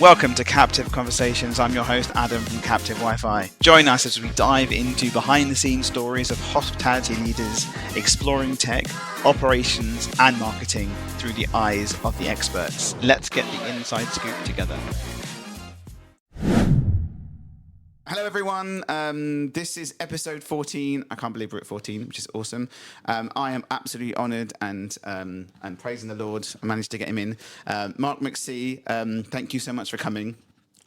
Welcome to Captive Conversations. I'm your host, Adam from Captive Wi-Fi. Join us as we dive into behind-the-scenes stories of hospitality leaders, exploring tech, operations, and marketing through the eyes of the experts. Let's get the inside scoop together. Hello, everyone. This is episode 14. I can't believe we're at 14, which is awesome. I am absolutely honoured and praising the Lord. I managed to get him in. Mark McCulloch, thank you so much for coming.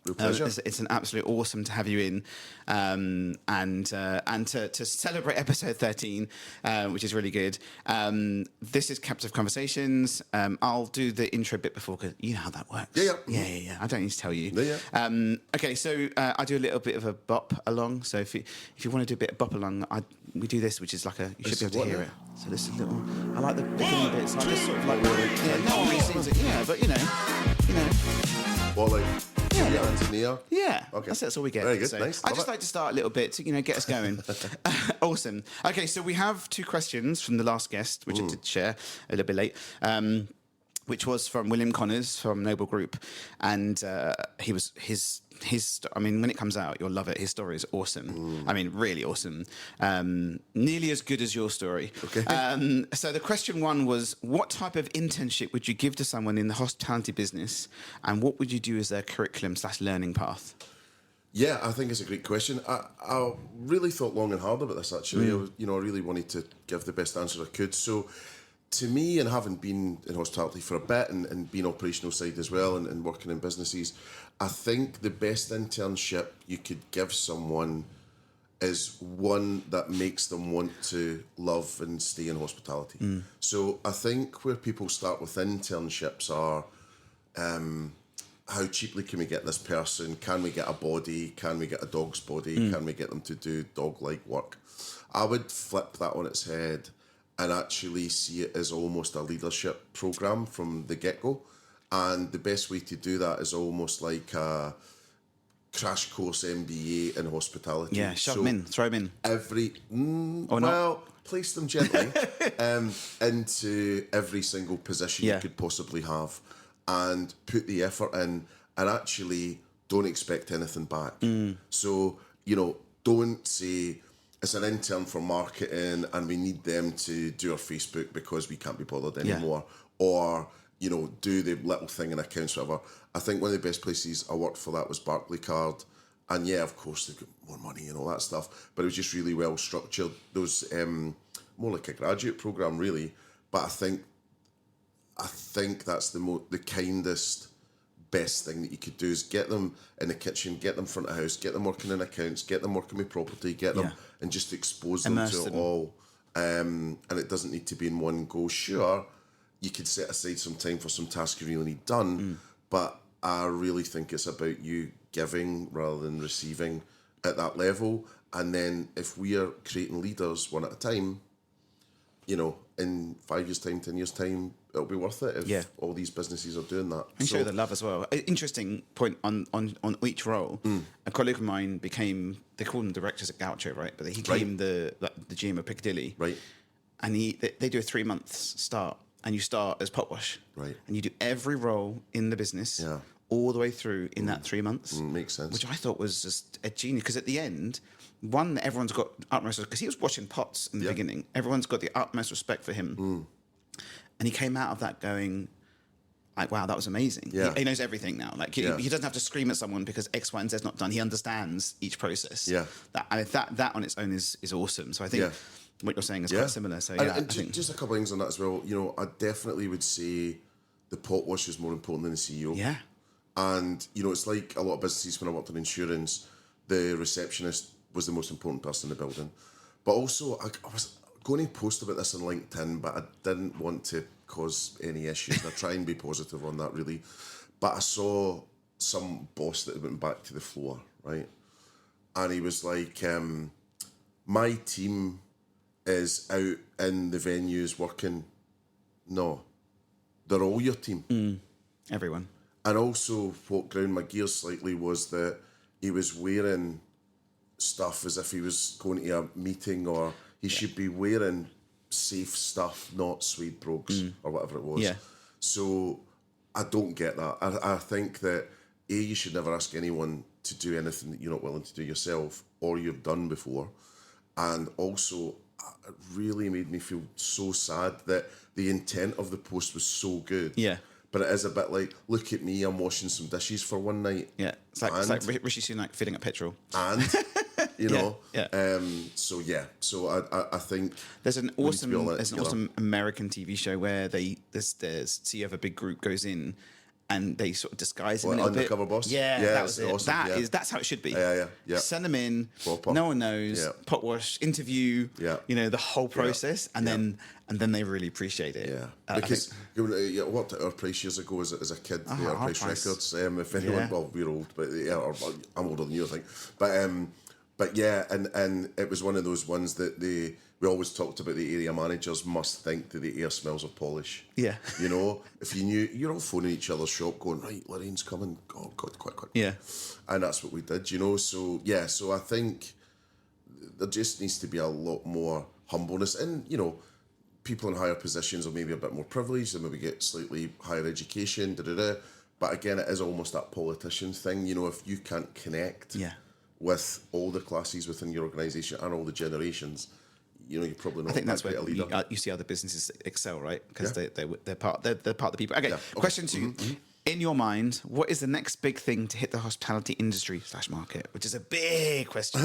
Real pleasure. It's an absolute awesome to have you in, and to celebrate episode 13, which is really good. This is Captive Conversations. I'll do the intro bit before, because you know how that works. Yeah. I don't need to tell you. Okay, so I do a little bit of a bop along. So if you want to do a bit of bop along, we do this, which is like you should be able to hear it. So this is a little. I like the beginning bits. I just sort of like. No one really sees it. Yeah, but you know. Well, like. Yeah. Okay. That's all we get. Very good. So Nice. I just like to start a little bit to get us going. Awesome. Okay, so we have two questions from the last guest, which I did share a little bit late. Which was from William Connors from Noble Group, and his. I mean, when it comes out, you'll love it. His story is awesome. I mean, really awesome. Nearly as good as your story. Okay. So the question one was, what type of internship would you give to someone in the hospitality business, and what would you do as their curriculum/learning path? Yeah, I think it's a great question. I really thought long and hard about this, actually. I really wanted to give the best answer I could. So to me, and having been in hospitality for a bit and being operational side as well and working in businesses, I think the best internship you could give someone is one that makes them want to love and stay in hospitality. So I think where people start with internships are how cheaply can we get this person? Can we get a body? Can we get a dog's body? Can we get them to do dog-like work? I would flip that on its head and actually see it as almost a leadership program from the get-go. And the best way to do that is almost like a crash course MBA in hospitality. Yeah, shove them in, throw them in. Place them gently into every single position you could possibly have, and put the effort in, and actually don't expect anything back. So, don't say, it's an intern for marketing and we need them to do our Facebook because we can't be bothered anymore. Or, do the little thing in accounts, whatever. I think one of the best places I worked for that was Barclaycard. And yeah, of course, they've got more money and all that stuff. But it was just really well structured. There was more like a graduate program, really. But I think that's the kindest, best thing that you could do is get them in the kitchen, get them front of house, get them working in accounts, get them working with property, get them and just expose them to it all. And it doesn't need to be in one go. Sure, you could set aside some time for some tasks you really need done, but I really think it's about you giving rather than receiving at that level. And then if we are creating leaders one at a time, in 5 years' time, 10 years' time, it'll be worth it if all these businesses are doing that. And show the love as well. Interesting point on each role. A colleague of mine they call them directors at Gaucho, right? But he came the GM of Piccadilly. Right. And they do a 3 months start. And you start as pot wash. Right. And you do every role in the business all the way through in that 3 months. Makes sense. Which I thought was just a genius. Because at the end, everyone's got utmost, because he was washing pots in the beginning. Everyone's got the utmost respect for him. And he came out of that going, like, wow, that was amazing. Yeah. He knows everything now. Like, he doesn't have to scream at someone because X, Y, and Z is not done. He understands each process. Yeah. That on its own is awesome. So I think what you're saying is quite similar. So I think just a couple of things on that as well. I definitely would say the pot wash is more important than the CEO. Yeah. And, it's like a lot of businesses when I worked in insurance, the receptionist was the most important person in the building. But also, I was going to post about this on LinkedIn, but I didn't want to cause any issues. I try and be positive on that, really. But I saw some boss that went back to the floor, right? And he was like, my team is out in the venues working. No, they're all your team. Everyone. And also what ground my gears slightly was that he was wearing stuff as if he was going to a meeting, or he should be wearing safe stuff, not suede brogues or whatever it was. Yeah. So I don't get that. I think that you should never ask anyone to do anything that you're not willing to do yourself or you've done before. And also, it really made me feel so sad that the intent of the post was so good. Yeah. But it is a bit like, look at me, I'm washing some dishes for one night. Yeah. It's like Rishi Sunak filling up petrol. And, you know. Yeah. So I think there's an awesome American TV show where there's CEO of a big group goes in and they sort of disguise him a little bit. Undercover boss? Yeah, that was it. Awesome. That's how it should be. Yeah. Send them in, Proper. no one knows, Yeah. pot wash, interview, you know, the whole process, and then they really appreciate it. Yeah, because I worked at Our Price years ago as a kid, the Our Price Records. If anyone, well, we're old, but or I'm older than you, I think. But yeah, and it was one of those ones that we always talked about. The area managers must think that the air smells of polish. Yeah, you know, if you knew, you're all phoning each other's shop, going, right, Lorraine's coming. Oh God, quick. Yeah, and that's what we did. You know, so yeah, so I think there just needs to be a lot more humbleness, and you know, people in higher positions are maybe a bit more privileged and maybe get slightly higher education. But again, it is almost that politician thing. You know, if you can't connect. Yeah. With all the classes within your organisation and all the generations, you know, you're probably not. I think that's where a leader. you see other businesses excel, right? Because they're part of the people. Okay, question 2. In your mind, what is the next big thing to hit the hospitality industry / market? Which is a big question.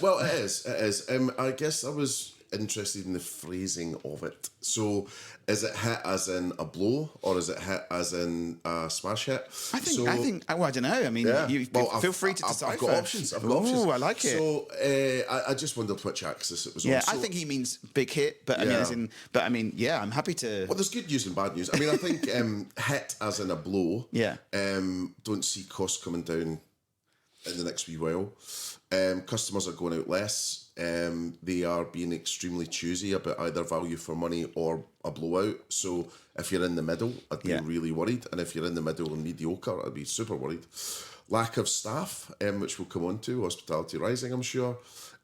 Well, it is. I guess I was interested in the phrasing of it. So, is it hit as in a blow, or is it hit as in a smash hit? I think. Well, I don't know. I mean, feel free to decipher. I've got options. Oh, I like it. So, I just wondered which axis it was on. Yeah, I think he means big hit, but I mean, I'm happy to. Well, there's good news and bad news. I mean, I think hit as in a blow. Yeah. Don't see costs coming down in the next wee while. Customers are going out less. They are being extremely choosy about either value for money or a blowout. So if you're in the middle, I'd be really worried. And if you're in the middle and mediocre, I'd be super worried. Lack of staff, which we'll come on to, hospitality rising, I'm sure.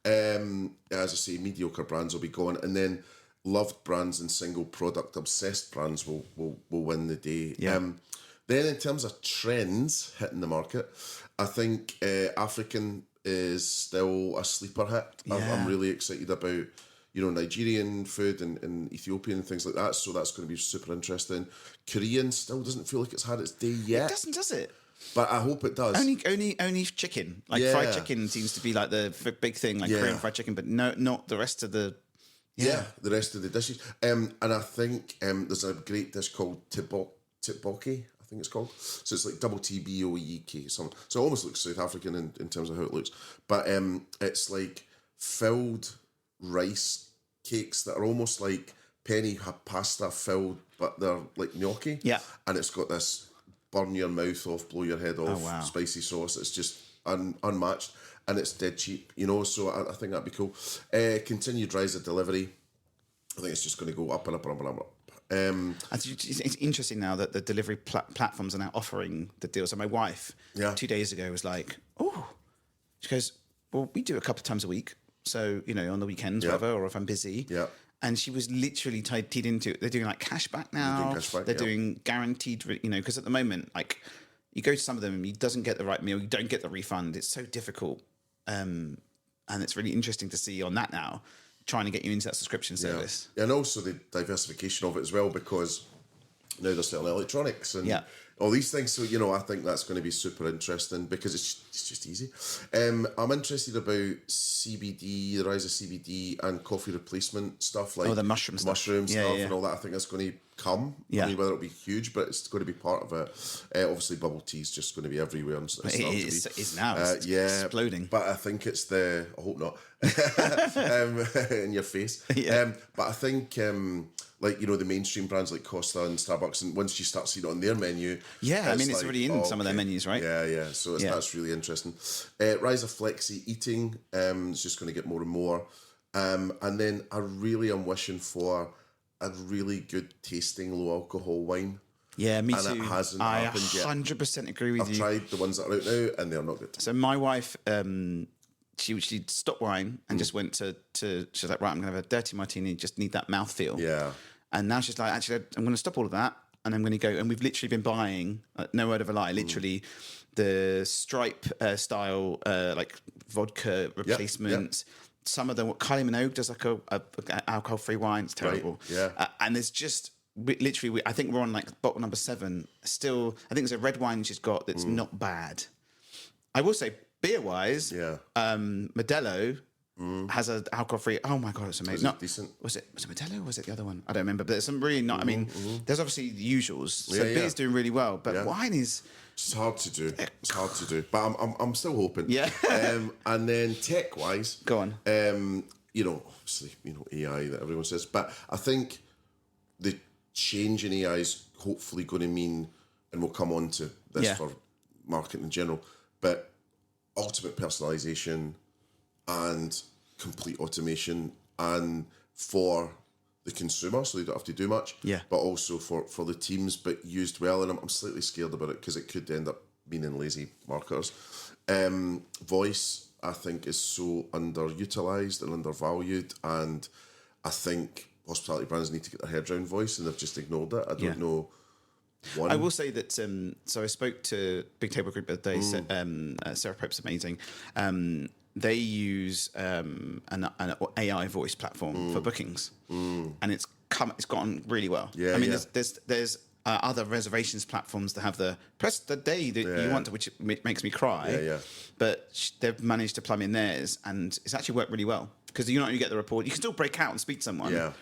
As I say, mediocre brands will be gone. And then loved brands and single product obsessed brands will win the day. Yeah. Then in terms of trends hitting the market, I think African is still a sleeper hit. Yeah. I'm really excited about, you know, Nigerian food and Ethiopian and things like that. So that's going to be super interesting. Korean still doesn't feel like it's had its day yet. It doesn't, does it? But I hope it does. Only chicken. Like fried chicken seems to be like the big thing, like Korean fried chicken, but no, not the rest of the. Yeah, the rest of the dishes. And I think there's a great dish called tteokbokki. I think it's called. So it's like double TBOEK. So it almost looks South African in terms of how it looks. But it's like filled rice cakes that are almost like penny pasta filled, but they're like gnocchi. Yeah. And it's got this burn your mouth off, blow your head off spicy sauce. It's just unmatched. And it's dead cheap, you know, so I think that'd be cool. Continued rise of delivery. I think it's just going to go up and up and up and up. It's interesting now that the delivery platforms are now offering the deal. So my wife 2 days ago was like, oh, she goes, well, we do a couple of times a week. So, you know, on the weekends, whatever, or if I'm busy. Yeah. And she was literally tied into it. They're doing like cashback now. They're doing guaranteed, you know, because at the moment, like you go to some of them and you doesn't get the right meal, you don't get the refund. It's so difficult. And it's really interesting to see on that now, trying to get you into that subscription service. Yeah. And also the diversification of it as well, because now they're selling electronics and all these things. So, you know, I think that's going to be super interesting because it's just easy. I'm interested about CBD, the rise of CBD and coffee replacement stuff, like the mushroom stuff and all that. I think that's going to come. I mean, whether it'll be huge, but it's going to be part of it. Obviously, bubble tea is just going to be everywhere. And it is now. It's exploding. But I think it's I hope not. In your face. But I think like, you know, the mainstream brands like Costa and Starbucks, and once you start seeing it on their menu, I mean, it's like, already in some of their menus, right? So that's really interesting. Rise of flexi eating, it's just going to get more and more. And then I really am wishing for a really good tasting low alcohol wine. Yeah, me and too. It hasn't happened yet. 100% agree with you. I've tried the ones that are out now, and they're not good. So my wife, she stopped wine and just went to she's like, right, I'm going to have a dirty martini, just need that mouthfeel. Yeah. And now she's like, actually, I'm going to stop all of that. and I'm going to go, and we've literally been buying, no word of a lie, literally the Stripe style like vodka replacement. Some of them, Kylie Minogue does like a alcohol-free wine. It's terrible. Right. Yeah. And there's just literally, I think we're on like bottle number 7. Still, I think there's a red wine she's got that's not bad. I will say, beer-wise, Modelo has an alcohol-free. Oh my god, it's amazing. Decent. Was it Modelo or was it the other one? I don't remember. But there's some really not. I mean, there's obviously the usuals. So beer's doing really well, but wine is. It's hard to do. It's hard to do. But I'm still hoping. Yeah. And then tech-wise, go on. Obviously, AI that everyone says, but I think the change in AI is hopefully going to mean, and we'll come on to this for marketing in general, but ultimate personalization and complete automation, and for the consumer, so they don't have to do much, but also for the teams, but used well. And I'm slightly scared about it because it could end up meaning lazy marketers. Voice, I think, is so underutilized and undervalued, and I think hospitality brands need to get their head around voice, and they've just ignored it. I don't know. I will say that. So I spoke to Big Table Group the other day. Sarah Pope's amazing. They use an AI voice platform for bookings, and it's gotten really well. I mean, there's other reservations platforms that have the press the day that you want to, which makes me cry. But they've managed to plumb in theirs, and it's actually worked really well because you not only get the report, you can still break out and speak to someone.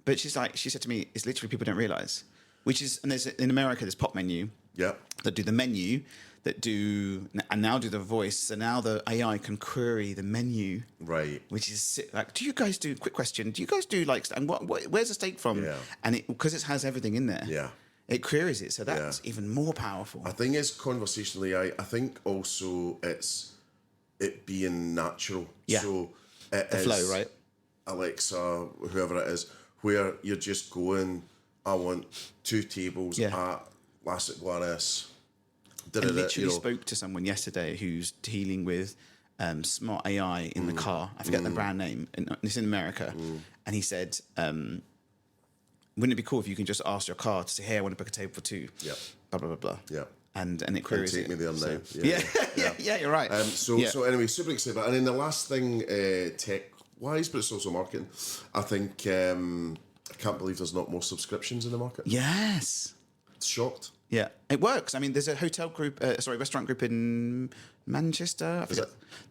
But she said to me, it's literally people don't realise. Which is, and there's in America, there's Pop Menu that do the menu, and now do the voice. So now the AI can query the menu, right? Which is like, do you guys do? Quick question: do you guys do like, and where's the steak from? And because it has everything in there, it queries it. So that's even more powerful. I think it's conversational AI. I think also it's it being natural. So it the flow, right? Alexa, whoever it is, where you're just going, I want 2 tables at Lassett Gladys. I literally spoke to someone yesterday who's dealing with smart AI in the car. I forget the brand name. It's in America. And he said, wouldn't it be cool if you can just ask your car to say, hey, I want to book a table for 2. Blah, blah, blah, blah. And it queries take it. me there now. So, you're right. So anyway, super excited. And then the last thing, tech-wise, but it's also marketing, I think... I can't believe there's not more subscriptions in the market. Yes. Shocked. Yeah, it works. I mean, there's a restaurant group in Manchester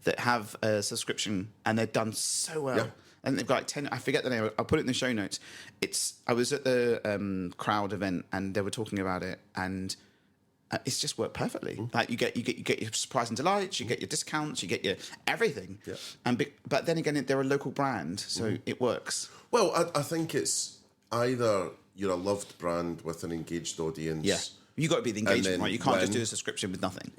that have a subscription, and they're done so well. And they've got like 10. I forget the name. I'll put it in the show notes. I was at the crowd event, and they were talking about it, and it's just worked perfectly. Like you get your surprise and delights, you get your discounts, you get your everything. But then again, they're a local brand, so it works. Well, I think it's either you're a loved brand with an engaged audience. You got to be the engagement, right? You can't just do a subscription with nothing.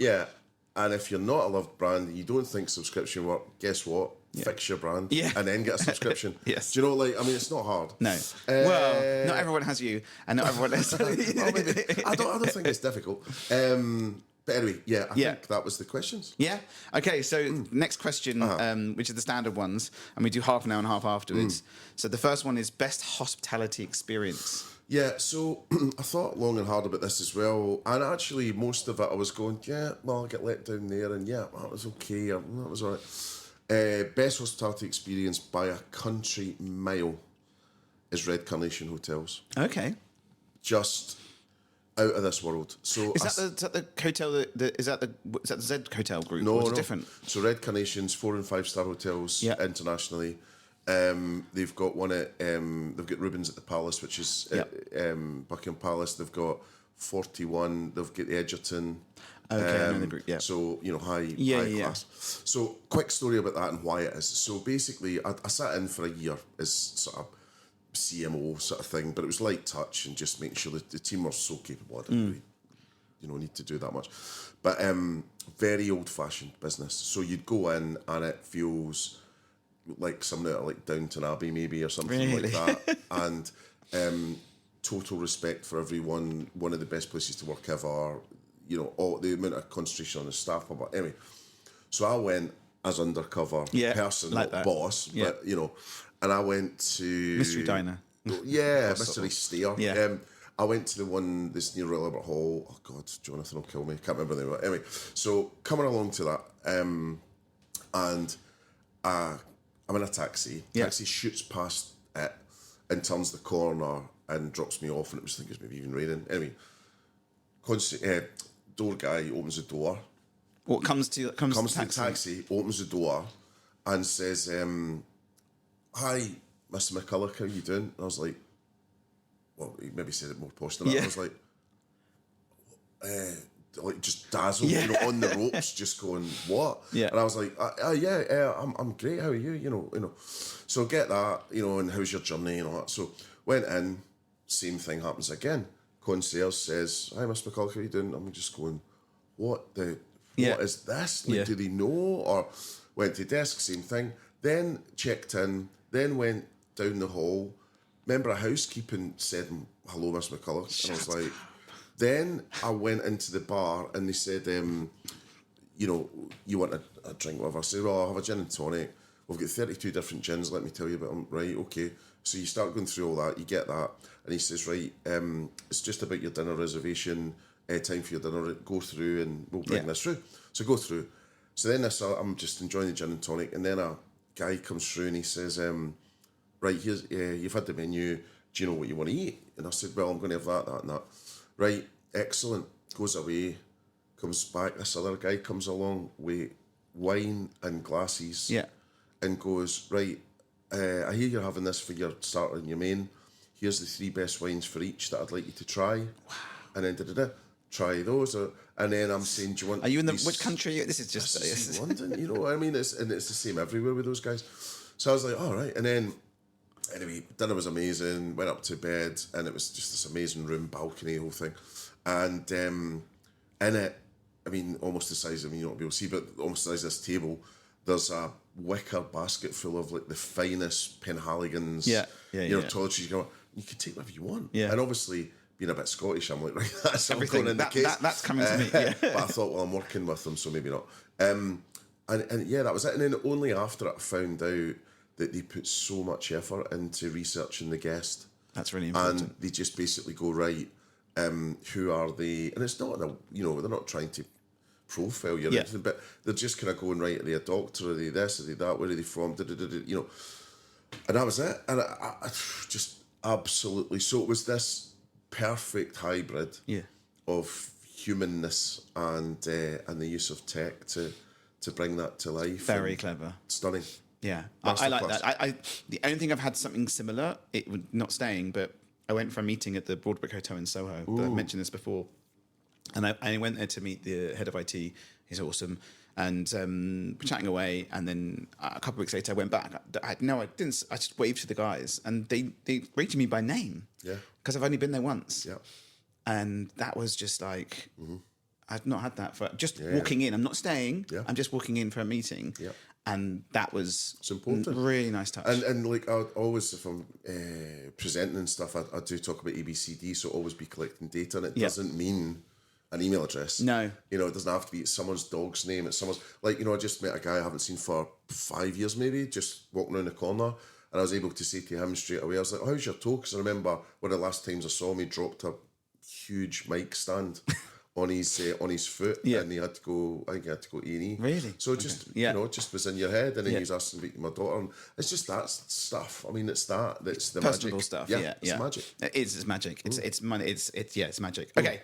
And if you're not a loved brand and you don't think subscription work, guess what? Fix your brand and then get a subscription. Do you know, like, I mean, it's not hard. No. Well, not everyone has you, and not everyone has. I don't think it's difficult. But anyway, I think that was the questions. Okay, so next question, which are the standard ones, and we do half an hour and a half afterwards. So the first one is best hospitality experience. So I thought long and hard about this as well. And actually, most of it I was going, I'll get let down there. And that was okay. That was all right. Best hospitality experience by a country mile is Red Carnation Hotels. Okay. Just out of this world. So is that the hotel? Is that the Z Hotel group? No, or is it different? So Red Carnation's 4 and 5 star hotels internationally. They've got one at they've got Rubens at the Palace, which is Buckingham Palace. They've got 41. They've got the Edgerton. Okay, I know the group. So high class. So quick story about that and why it is. So basically, I sat in for a year as sort of CMO sort of thing, but it was light touch and just making sure that the team were so capable. I didn't really, need to do that much. But very old-fashioned business. So you'd go in and it feels like something out of like Downton Abbey maybe or something like that. And total respect for everyone. One of the best places to work ever. All the amount of concentration on the staff. But anyway, so I went as undercover person, like not boss, but and I went to Mystery Diner. Mystery Stair. I went to the one that's near Royal Albert Hall. Oh God, Jonathan will kill me. Can't remember the name of it. Anyway, so coming along to that, and I'm in a taxi. Yeah. Taxi shoots past it and turns the corner and drops me off. And I think it was maybe even raining. Anyway, door guy opens the door. What comes to the taxi, opens the door, and says, "Hi, Mr. McCulloch, how you doing?" And I was like, well, he maybe said it more posh than that. I was like just dazzled, on the ropes, just going, what? Yeah. And I was like, I'm great. How are you? You know. So get that, and how's your journey and all that. So went in, same thing happens again. Concierge says, "Hi, Mr. McCulloch, how you doing?" I'm just going, what is this? Like, do they know? Or went to desk, same thing. Then checked in. Then went down the hall. Remember, a housekeeping said, "Hello, Mr. McCulloch," and I was like. Then I went into the bar and they said, you want a drink, whatever. I said, well, I'll have a gin and tonic. We've got 32 different gins, let me tell you about them. Right, okay. So you start going through all that, you get that. And he says, right, it's just about your dinner reservation, time for your dinner, go through and we'll bring this through. So go through. So then I'm just enjoying the gin and tonic. And then a guy comes through and he says, right, here's, you've had the menu. Do you know what you want to eat? And I said, well, I'm going to have that, and that. Right, excellent. Goes away, comes back. This other guy comes along with wine and glasses. Yeah. And goes, right, I hear you're having this for your starter and your main. Here's the 3 best wines for each that I'd like you to try. Wow. And then try those. And then I'm saying, do you want... Are you in which country? This is just... This is London, I mean? It's the same everywhere with those guys. So I was like, all right. And then... Anyway, dinner was amazing, went up to bed, and it was just this amazing room, balcony, the whole thing. And in it, I mean, almost the size of, you won't be able to see, but almost the size of this table, there's a wicker basket full of like the finest Penhaligons, toiletries. You can take whatever you want. Yeah. And obviously, being a bit Scottish, I'm like, right, that's everything. Going in the case. That's coming to me. Yeah. But I thought, well, I'm working with them, so maybe not. And that was it. And then only after it, I found out that they put so much effort into researching the guest. That's really important. And they just basically go, right, who are they? And it's not, they're not trying to profile you or anything, but they're just kind of going, right, are they a doctor? Are they this? Are they that? Where are they from? And that was it. And I just absolutely... So it was this perfect hybrid of humanness and the use of tech to bring that to life. Very clever. Stunning. Yeah, I like that. The only thing I've had something similar, it would not staying, but I went for a meeting at the Broadbrick Hotel in Soho. But I've mentioned this before, and I went there to meet the head of IT. He's awesome, and chatting away. And then a couple of weeks later, I went back. I didn't. I just waved to the guys, and they rated me by name. Yeah, because I've only been there once. Yeah, and that was just like. Mm-hmm. I've not had that for just walking in. I'm not staying. Yeah. I'm just walking in for a meeting. Yeah. And that was really nice touch. And like I always, if I'm presenting and stuff, I do talk about ABCD, so always be collecting data, and it doesn't mean an email address. No. It doesn't have to be someone's dog's name. It's someone's, I just met a guy I haven't seen for 5 years maybe, just walking around the corner, and I was able to say to him straight away, I was like, how's your toe? Because I remember one of the last times I saw him, he dropped a huge mic stand. On his foot, and he had to go. I think he had to go E&E. Really? So just just was in your head, and then he was asking about my daughter. And it's just that stuff. I mean, it's the personable magic stuff. It's magic. It's magic. It's money. It's magic. Okay.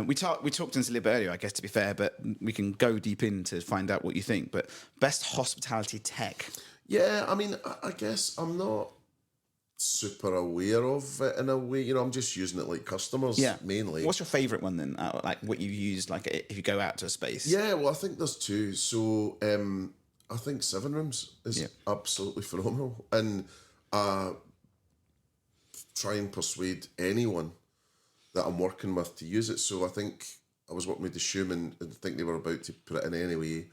We talked into a little bit earlier, I guess, to be fair, but we can go deep in to find out what you think. But best hospitality tech. Yeah, I mean, I guess I'm not super aware of it in a way. I'm just using it like customers mainly. What's your favourite one then? Like what you've used, like if you go out to a space? Yeah, well, I think there's two. So I think Seven Rooms is absolutely phenomenal, and try and persuade anyone that I'm working with to use it. So I think I was working with the Schumann, and I think they were about to put it in anyway.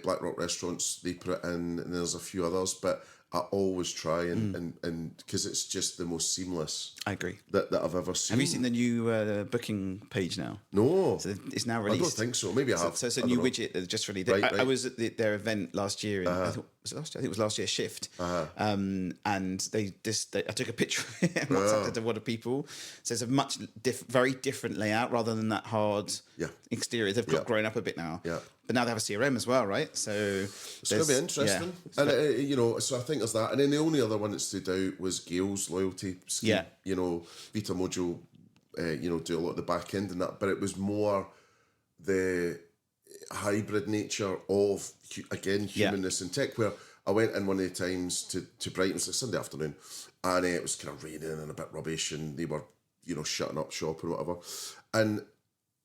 Black Rock Restaurants, they put it in, and there's a few others, but I always try and because it's just the most seamless. I agree. That I've ever seen. Have you seen the new booking page now? No. So it's now released. I don't think so. Maybe I have. So it's a new widget that's just released. I was at their event last year. And I thought, was it last year? I think it was last year. Shift, and I took a picture of it and WhatsApped it to one of people. So it's a much very different layout rather than that hard exterior. They've got grown up a bit now. Yeah. But now they have a CRM as well, right? So it's going to be interesting. Yeah. And, you know, so I think there's that. And then the only other one that stood out was Gail's loyalty scheme. Yeah. You know, Vita Mojo, you know, do a lot of the back end and that. But it was more the hybrid nature of, again, humanness and tech, where I went in one of the times to Brighton, it was a Sunday afternoon, and it was kind of raining and a bit rubbish, and they were, you know, shutting up shop and whatever. And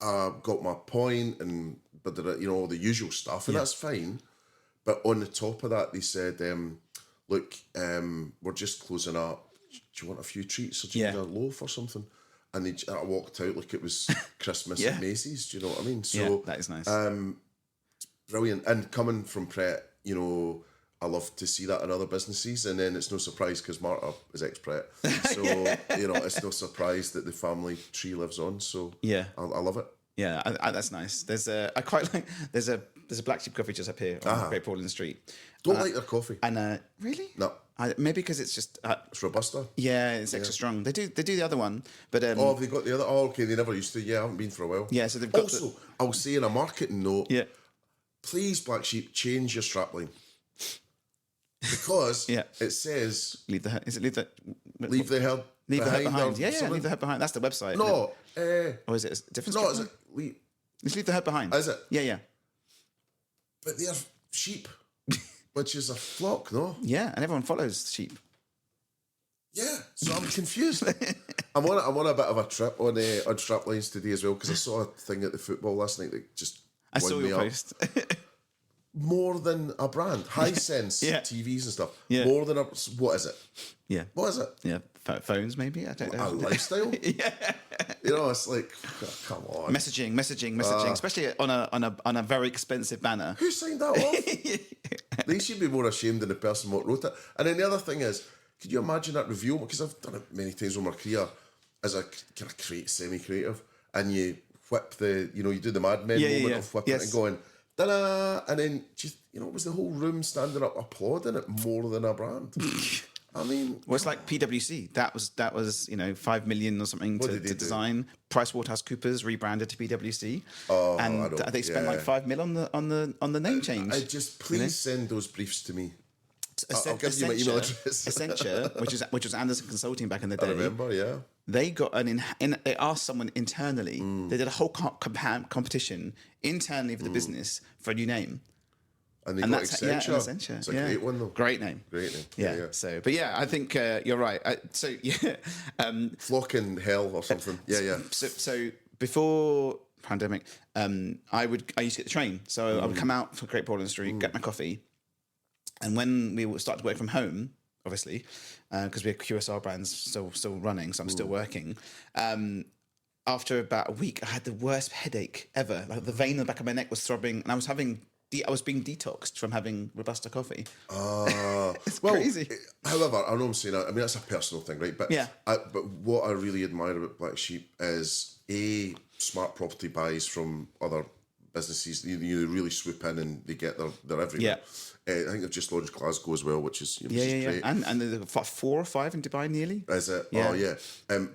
I got my point, and but you know, all the usual stuff, and that's fine. But on the top of that, they said, look, we're just closing up. Do you want a few treats, or do you need a loaf or something? And I walked out like it was Christmas at Macy's. Do you know what I mean? So that is nice. Brilliant. And coming from Pret, you know, I love to see that in other businesses. And then it's no surprise because Marta is ex-Pret. So, you know, it's no surprise that the family tree lives on. So I love it. Yeah, that's nice. There's a Black Sheep coffee just up here on Great Portland Street. Don't like their coffee. And really? No. Maybe because it's just it's Robusta. Yeah, it's extra strong. They do the other one, but oh, have they got the other? Oh, okay, they never used to. Yeah, I haven't been for a while. Yeah, so they've got. Also, I'll say in a marketing note. Yeah. Please, Black Sheep, change your strapline because it says leave the head behind. Leave the head behind. Yeah, leave the head behind. That's the website. No, or is it a different? No, is it? Just leave the head behind. Is it? Yeah. But they're sheep, which is a flock, no? Yeah, and everyone follows sheep. Yeah, so I'm confused. I'm on a bit of a trip on straplines today as well because I saw a thing at the football last night that just I saw your post. More than a brand, Hisense TVs and stuff. Yeah. More than what is it? Yeah. What is it? Yeah, phones maybe. I don't know. A lifestyle. Yeah. You know, it's like, come on. Messaging, especially on a very expensive banner. Who signed that off? They should be more ashamed than the person what wrote it. And then the other thing is, could you imagine that review? Because I've done it many times in my career as a kind of semi-creative, and you whip you do the Mad Men moment of whipping it and going, ta-da! And then just, you know, was the whole room standing up applauding it more than a brand? I mean, well, it's like PwC. That was 5 million or something to design. PricewaterhouseCoopers rebranded to PwC, and they spent like 5 mil on the name change. Please send those briefs to me. I'll give you my email address. Accenture, which was Anderson Consulting back in the day. I remember, yeah. They got they asked someone internally. They did a whole competition internally for the business for a new name. And they got Accenture. Accenture. It's a great one, though. Great name. Yeah. So, but yeah, I think you're right. Flock in hell or something. Yeah. So before pandemic, I used to get the train. So I would come out for Great Portland Street, get my coffee. And when we started to work from home, obviously, because we have QSR brands still running, so I'm still working. After about a week, I had the worst headache ever. Like the vein in the back of my neck was throbbing, and I was being detoxed from having Robusta coffee. It's crazy. However, I know I'm saying that. I mean, that's a personal thing, right? But but what I really admire about Black Sheep is smart property buys from other businesses. You really swoop in and they get their everywhere. Yeah. I think they've just launched Glasgow as well, which is great. And they've got 4 or 5 in Dubai nearly. Is it? Yeah. Oh, yeah.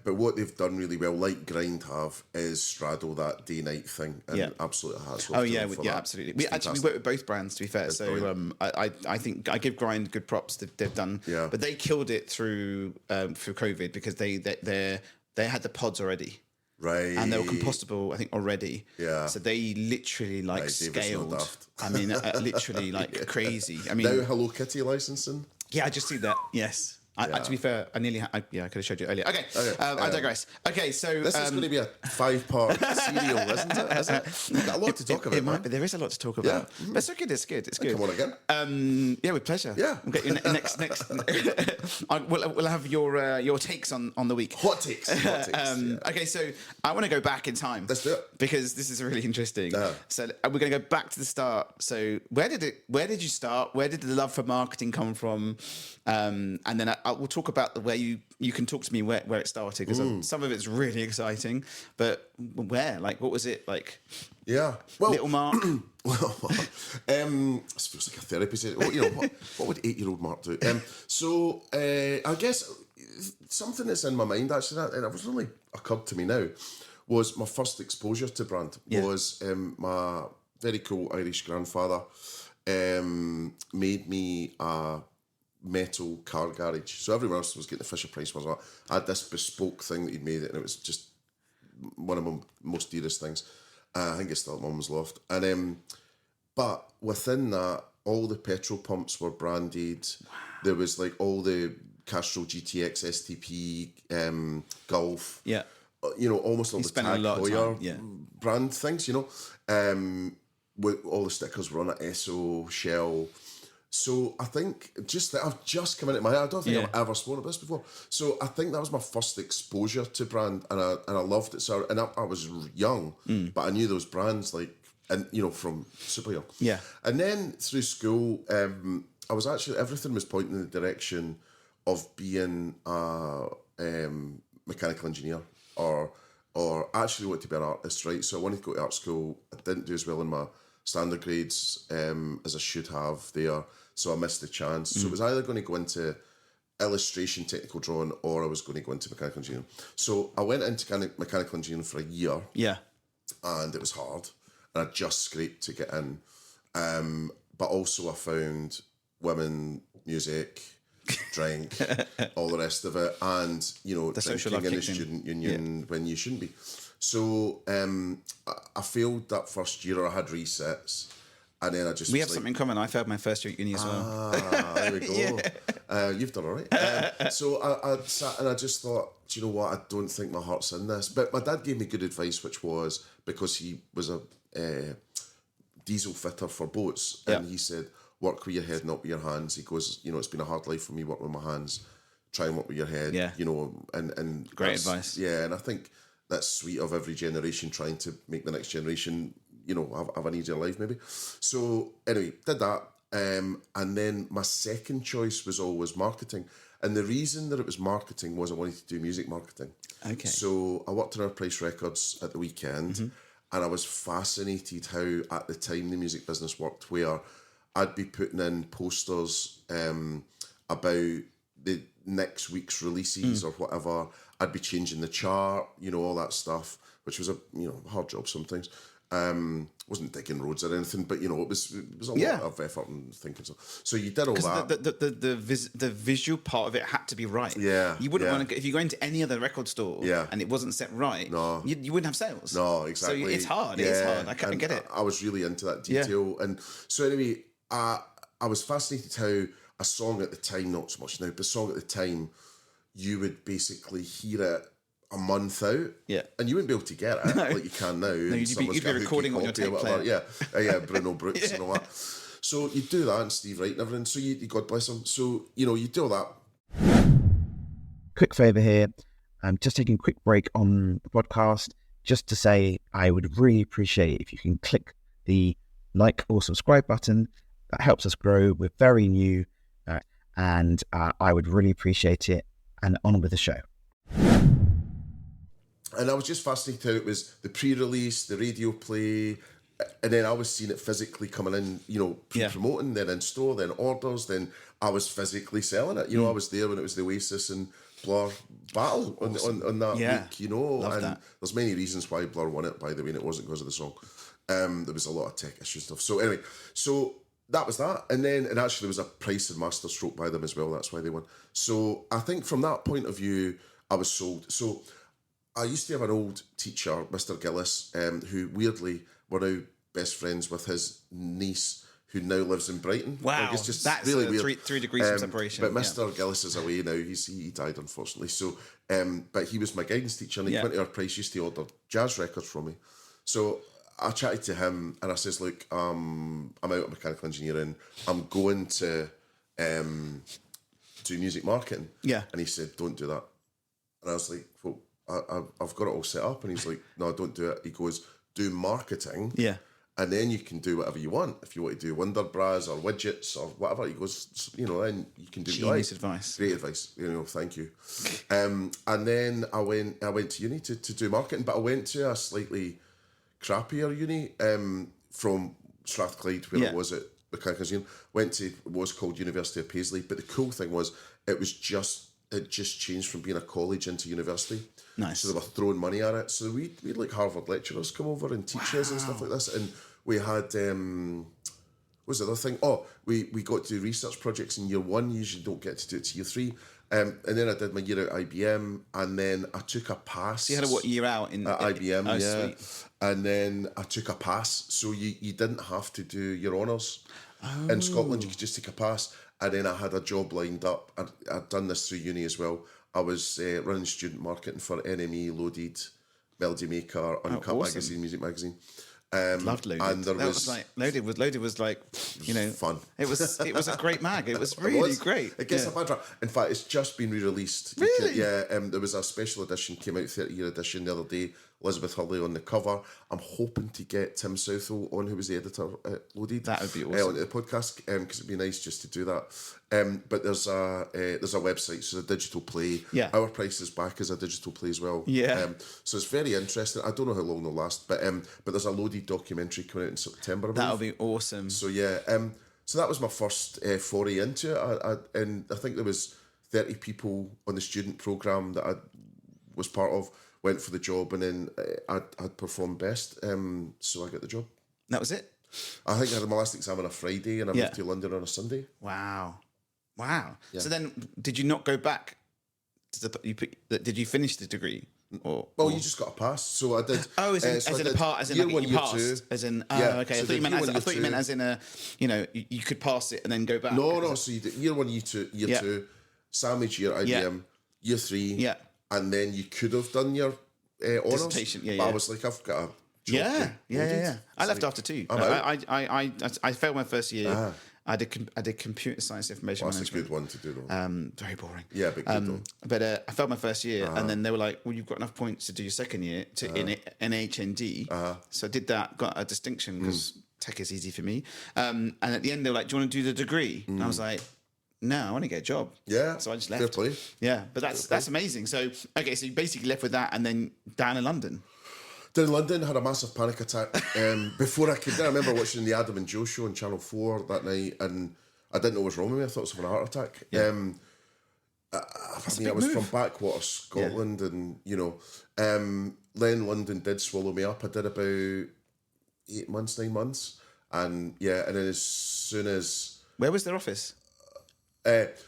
But what they've done really well, like Grind have, is straddle that day-night thing. And absolutely hats off to them for that. Absolutely. We work with both brands, to be fair. So I think I give Grind good props. They've done. Yeah. But they killed it through COVID because they had the pods already. Right. And they were compostable, I think, already. Yeah. So they literally scaled. I mean, literally like crazy. I mean, now Hello Kitty licensing. Yeah, I just see that. Yes. To be fair, I nearly I could have showed you earlier. Okay, I digress. Okay, so this is going to be a 5-part serial, isn't it? We've got a lot to talk about. It might be. There is a lot to talk about. Yeah. But it's good. It's good. Come on again. Yeah, with pleasure. Yeah. We'll get you next. We'll have your takes on the week. Hot takes. Okay, so I want to go back in time. Let's do it because this is really interesting. So we're going to go back to the start. So where did you start? Where did the love for marketing come from? And then we'll talk about where you can talk to me where it started, because some of it's really exciting, but where, like, what was it like? Yeah, well, Little Mark. well, this feels like a therapy session. Well, you know, what would 8-year-old Mark do? So I guess something that's in my mind actually, and it was really occurred to me now, was my first exposure to brand. Was my very cool Irish grandfather made me a metal car garage. So everyone else was getting the Fisher Price ones. I had this bespoke thing that he'd made, and it was just one of my most dearest things. I think it's still at Mum's loft. And but within that, all the petrol pumps were branded. Wow. There was like all the Castrol GTX, STP, Golf. Yeah. You know, almost all the Tag Heuer brand things, you know. With all the stickers were on it, Esso, Shell. So I think just that I've just come into my head. I don't think I've ever spoken about this before. So I think that was my first exposure to brand, and I loved it. So I was young, but I knew those brands and you know, from super young. Yeah. And then through school, I was actually, everything was pointing in the direction of being a mechanical engineer or actually wanted to be an artist, right? So I wanted to go to art school. I didn't do as well in my standard grades as I should have there, so I missed the chance. So it was either going to go into illustration, technical drawing, or I was going to go into mechanical engineering. So I went into mechanical engineering for a year, and it was hard, and I just scraped to get in. But also I found women, music, drink, all the rest of it, and you know, the drinking in the student union when you shouldn't be. So I failed that first year. I had resets, and then I just... We have something in common. I failed my first year at uni as well. There we go. You've done all right. So I sat and I just thought, do you know what? I don't think my heart's in this. But my dad gave me good advice, which was, because he was a diesel fitter for boats, and he said, work with your head, not with your hands. He goes, you know, it's been a hard life for me working with my hands. Try and work with your head, you know, and great advice. Yeah, and I think that's sweet of every generation trying to make the next generation, you know, have an easier life maybe. So anyway, did that. And then my second choice was always marketing. And the reason that it was marketing was I wanted to do music marketing. Okay. So I worked on Our Price Records at the weekend, and I was fascinated how at the time the music business worked, where I'd be putting in posters about the next week's releases or whatever. I'd be changing the chart, you know, all that stuff, which was a hard job sometimes. Wasn't digging roads or anything, but you know, it was a lot of effort and thinking. So you did all that. The visual part of it had to be right. Yeah, you wouldn't want to. If you go into any other record store, and it wasn't set right, you wouldn't have sales. No, exactly. So it's hard. Yeah, it's hard. I get it. I was really into that detail, and so anyway, I was fascinated how a song at the time, not so much now, but a song at the time, you would basically hear it a month out, and you wouldn't be able to get it like you can now. No, you'd be recording on your tape player. Yeah, Bruno Brooks and all that. So you do that, and Steve Wright and everything. So you God bless him. So you know, you do all that. Quick favour here. I'm just taking a quick break on the podcast just to say I would really appreciate if you can click the like or subscribe button. That helps us grow. We're very new, and I would really appreciate it. And on with the show. And I was just fascinated how it was the pre-release, the radio play, and then I was seeing it physically coming in, you know, pre-promoting, then in store, then orders, then I was physically selling it. You know, I was there when it was the Oasis and Blur battle on that week, you know. Love that. There's many reasons why Blur won it, by the way, and it wasn't because of the song. There was a lot of tech issue stuff. So anyway, so that was that. And actually there was a price and master stroke by them as well. That's why they won. So I think from that point of view, I was sold. So I used to have an old teacher, Mr. Gillis, who weirdly we're now best friends with his niece, who now lives in Brighton. Wow, like, it's just that's really weird. Three degrees of separation. But Mr. Gillis is away now. He died, unfortunately. So, but he was my guidance teacher, and he went to our price, used to order jazz records from me. So I chatted to him, and I says, look, I'm out of mechanical engineering. I'm going to do music marketing. Yeah. And he said, don't do that. And I was like, well, I've got it all set up. And he's like, no, don't do it. He goes, do marketing. Yeah. and then you can do whatever you want. If you want to do wonder bras or widgets or whatever, he goes, then you can do what you like. Genius advice. Great advice. Thank you. And then I went to uni to do marketing, but I went to a slightly crappier uni from Strathclyde, where I was at Mechanical Engineering. Went to what was called University of Paisley, but the cool thing was it just changed from being a college into university. Nice. So they were throwing money at it. So we had like Harvard lecturers come over and teach us and stuff like this. And we had what was the other thing? Oh, we got to do research projects in year one. You usually don't get to do it to year three. And then I did my year at IBM, and then I took a pass. So you had a year out at IBM? Oh, yeah. Sweet. And then I took a pass, so you didn't have to do your honours. In Scotland, you could just take a pass. And then I had a job lined up. I'd done this through uni as well. I was running student marketing for NME, Loaded, Melody Maker, Uncut awesome. Magazine, Music Magazine. Loved Loaded. And there was like Loaded was like fun. It was a great mag. It was really great. It gets a bad rap. In fact, it's just been re-released. Really? There was a special edition came out, 30-year edition the other day. Elizabeth Hurley on the cover. I'm hoping to get Tim Southall on, who was the editor at Loaded. That would be awesome. On the podcast, because it'd be nice just to do that. But there's a website, so it's a digital play. Yeah. Our Price is back as a digital play as well. Yeah. So it's very interesting. I don't know how long they'll last, but there's a Loaded documentary coming out in September. That'll be awesome. So yeah, so that was my first foray into it. And I think there was 30 people on the student programme that I was part of. Went for the job, and then I'd performed best, so I got the job. That was it? I think I had my last exam on a Friday, and I moved to London on a Sunday. Wow. Yeah. So then, did you not go back? Did you finish the degree? You just got a pass, so I did. Oh, as in you passed. As in, yeah, okay. so I thought you meant as in a, you could pass it and then go back. No. So you did year one, year two, sandwich year IBM, year three, and then you could have done your honours. Dissertation, But I was like, I've got a job. Yeah. I left after two. I failed my first year. I did computer science information That's management. a good one to do, though. Very boring. Yeah, but good though. But I failed my first year, and then they were like, "Well, you've got enough points to do your second year in NHND." So I did that, got a distinction because tech is easy for me. And at the end, they were like, "Do you want to do the degree?" And I was like, "No, I want to get a job." Yeah. So I just left. Fair play. Yeah, but that's amazing. So so you basically left with that, and then down in London. Down in London, had a massive panic attack before I could. I remember watching the Adam and Joe show on Channel 4 that night, and I didn't know what was wrong with me. I thought I was having a heart attack. Yeah. I was from backwater Scotland, and then London did swallow me up. I did about 8 months, 9 months, and then as soon as Where was their office?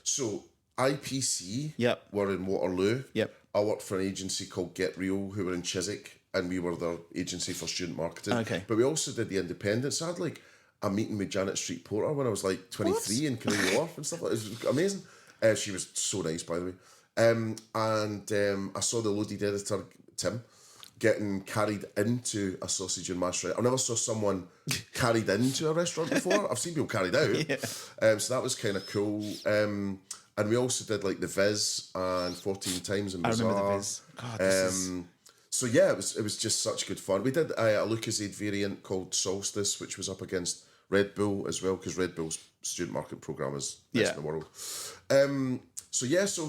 so IPC Yep. were in Waterloo. Yep. I worked for an agency called Get Real, who were in Chiswick, and we were their agency for student marketing. Okay. But we also did the Independent. So I had like a meeting with Janet Street Porter when I was like 23 in Canary Wharf and stuff like that. It was amazing. She was so nice, by the way. I saw the Loaded editor, Tim, getting carried into a sausage and mash restaurant. I never saw someone carried into a restaurant before. I've seen people carried out. So that was kind of cool. And we also did like the Viz and 14 Times in Bazaar. I remember the Viz. God, So yeah, it was just such good fun. We did a Lucozade variant called Solstice, which was up against Red Bull as well, because Red Bull's student market program is best in the world. So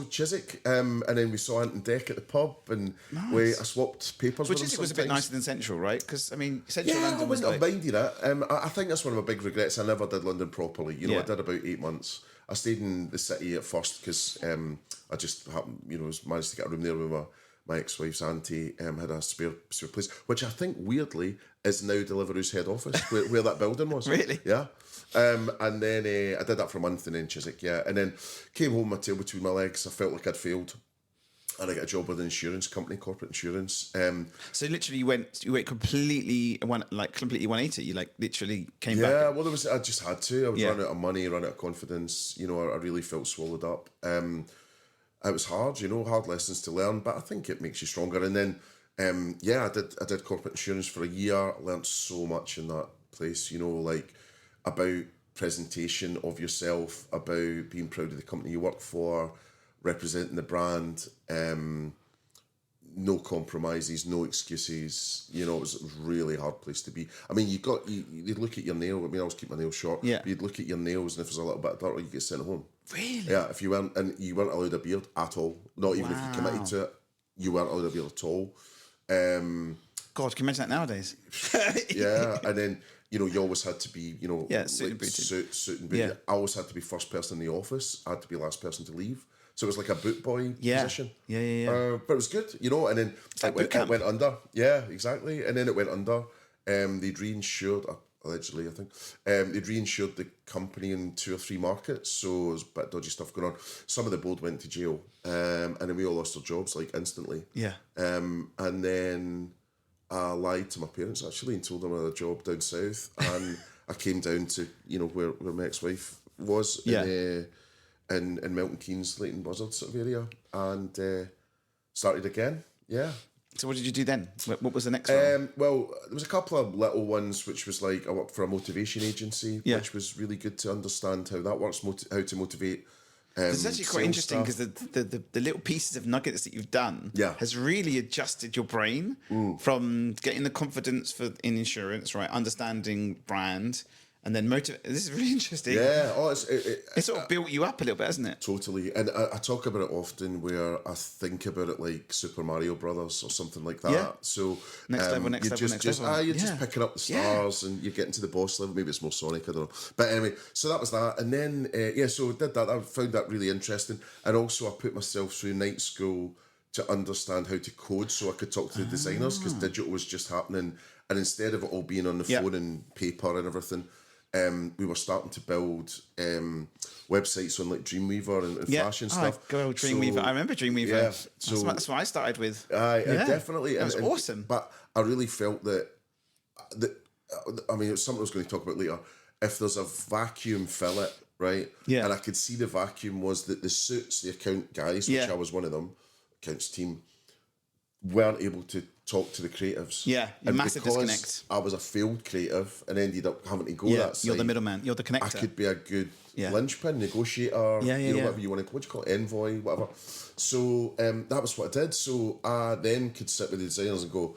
Chiswick, and then we saw Ant and Deck at the pub, and I swapped papers with them. Which was a bit nicer than Central, right? Because I mean, Central London I was wouldn't have minded it. I think that's one of my big regrets. I never did London properly. I did about 8 months. I stayed in the city at first because I just happened, managed to get a room there with my ex-wife's auntie. Had a spare place, which I think weirdly is now Deliveroo's head office, where that building was. Really? Yeah. And then I did that for a month, and then Chiswick, and then came home, my tail between my legs. I felt like I'd failed, and I got a job with an insurance company, corporate insurance. So literally, you went completely 180. You literally came back. Yeah, well, I just had to. I was running out of money, running out of confidence. I really felt swallowed up. It was hard, hard lessons to learn, but I think it makes you stronger. And then, I did corporate insurance for a year. I learned so much in that place, about presentation of yourself, about being proud of the company you work for, representing the brand, no compromises, no excuses. You know, it was a really hard place to be. I mean, you'd look at your nail. I mean, I always keep my nails short. Yeah. But you'd look at your nails, and if there's a little bit of dirt, you get sent home. Really? Yeah. If you weren't, and you weren't allowed a beard at all. Not even if you committed to it, you weren't allowed a beard at all. God, can you imagine that nowadays? Yeah, and then you always had to be suit and booted. Suit and booted. Yeah. I always had to be first person in the office. I had to be last person to leave. So it was like a boot boy position. Yeah. But it was good, and then it went under. Yeah, exactly. And then it went under. They'd reinsured, allegedly, I think. They'd reinsured the company in 2 or 3 markets. So there was a bit of dodgy stuff going on. Some of the board went to jail. And then we all lost our jobs, like, instantly. Yeah. And then I lied to my parents, actually, and told them I had a job down south. And I came down to, where my ex-wife was. Yeah. In Milton Keynes, Leighton Buzzard sort of area, and started again. Yeah. So what did you do then? What was the next one? Well, there was a couple of little ones, which was like I worked for a motivation agency, which was really good to understand how that works, how to motivate. It's actually quite interesting because the little pieces of nuggets that you've done has really adjusted your brain from getting the confidence in insurance, right? Understanding brand. And then motivate. This is really interesting. Yeah, it sort of built you up a little bit, hasn't it? Totally. And I talk about it often where I think about it like Super Mario Brothers or something like that. Yeah. So next level. You're just picking up the stars and you're getting to the boss level. Maybe it's more Sonic, I don't know. But anyway, so that was that. And then so I did that. I found that really interesting. And also I put myself through night school to understand how to code so I could talk to the designers, because digital was just happening. And instead of it all being on the phone and paper and everything, we were starting to build websites on like Dreamweaver and fashion stuff. Go Dreamweaver. I remember Dreamweaver. Yeah, so that's what I started with. Definitely. That was awesome. But I really felt that I mean, it's something I was going to talk about later. If there's a vacuum, fill it, right? Yeah. And I could see the vacuum was that the suits, the account guys, which I was one of them, accounts team, weren't able to talk to the creatives. Yeah, massive disconnect. I was a failed creative and ended up having to go that side. You're the middleman. You're the connector. I could be a good linchpin, negotiator, whatever you want to, what do you call it, envoy, whatever. So that was what I did. So I then could sit with the designers and go,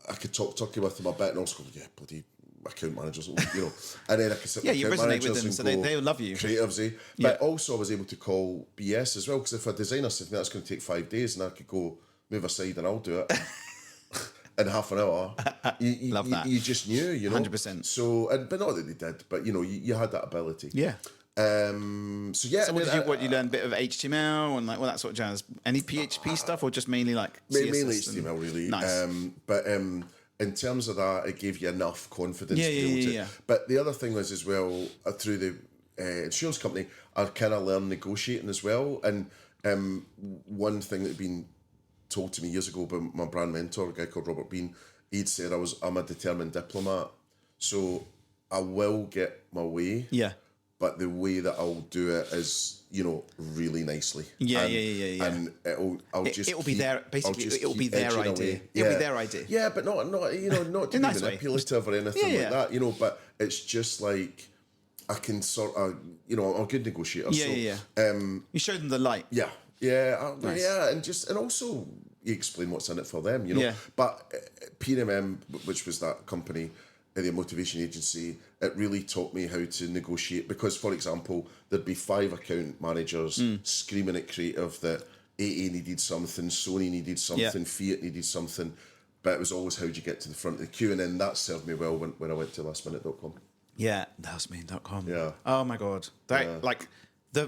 I could talk turkey with them a bit and also go, bloody account managers, and then I could sit with you account resonate managers with them, and so go, they love you. Creatives, But also I was able to call BS as well, because if a designer said that's going to take 5 days, and I could go, move aside and I'll do it in half an hour. Love that. You just knew, 100%. So, but not that they did, but you had that ability. Yeah. So what you learned a bit of HTML and like all that sort of jazz. Any PHP stuff, or just mainly like CSS? Mainly HTML, really. Nice. But in terms of that, it gave you enough confidence to be able to. Yeah. But the other thing was as well, through the insurance company, I kind of learned negotiating as well. And one thing that had been told to me years ago by my brand mentor, a guy called Robert Bean, he'd said I'm a determined diplomat, so I will get my way. Yeah. But the way that I'll do it is, really nicely. Yeah. And it'll be their basically. It'll be their idea. It'll be their idea. Yeah, but not not to be manipulative or anything like that. But it's just like I can sort of I'm a good negotiator. You show them the light. Yeah. And also you explain what's in it for them, But PMM, which was that company, the motivation agency, it really taught me how to negotiate, because, for example, there'd be 5 account managers screaming at creative that AA needed something, Sony needed something, Fiat needed something, but it was always how do you get to the front of the queue, and then that served me well when I went to lastminute.com. Yeah, lastminute.com. Yeah. Oh my God.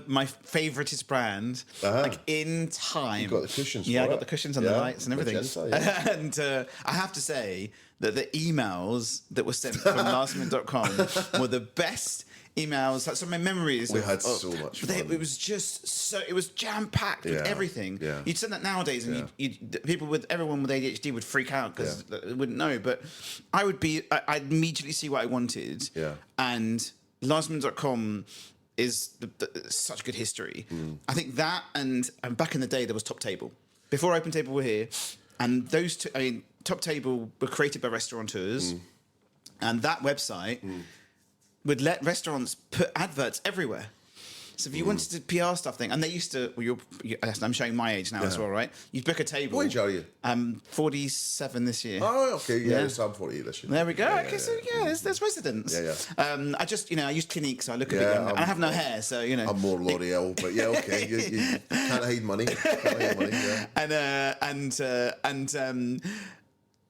My favouriteest brand, like in time. You got the cushions. Yeah, I got the cushions and the lights and everything. And I have to say that the emails that were sent from lastminute.com were the best emails. That's my memories. We had so much fun. It was just it was jam packed with everything. Yeah. You'd send that nowadays, and everyone with ADHD would freak out because they wouldn't know. But I'd immediately see what I wanted. Yeah. And lastminute.com is such good history. I think that, and back in the day there was Top Table. Before Open Table were here, and those two, Top Table were created by restaurateurs, and that website would let restaurants put adverts everywhere. So if you wanted to PR stuff thing, and they used to, I'm showing my age now as well, right? You'd book a table. What age are you? I'm 47 this year. Oh, okay, yeah. So I'm 48 this year. There we go. There's residents. Yeah. I use Clinique, so I look a bit younger. I have no hair, so I'm more L'Oreal, but yeah, okay. You can't hide money. And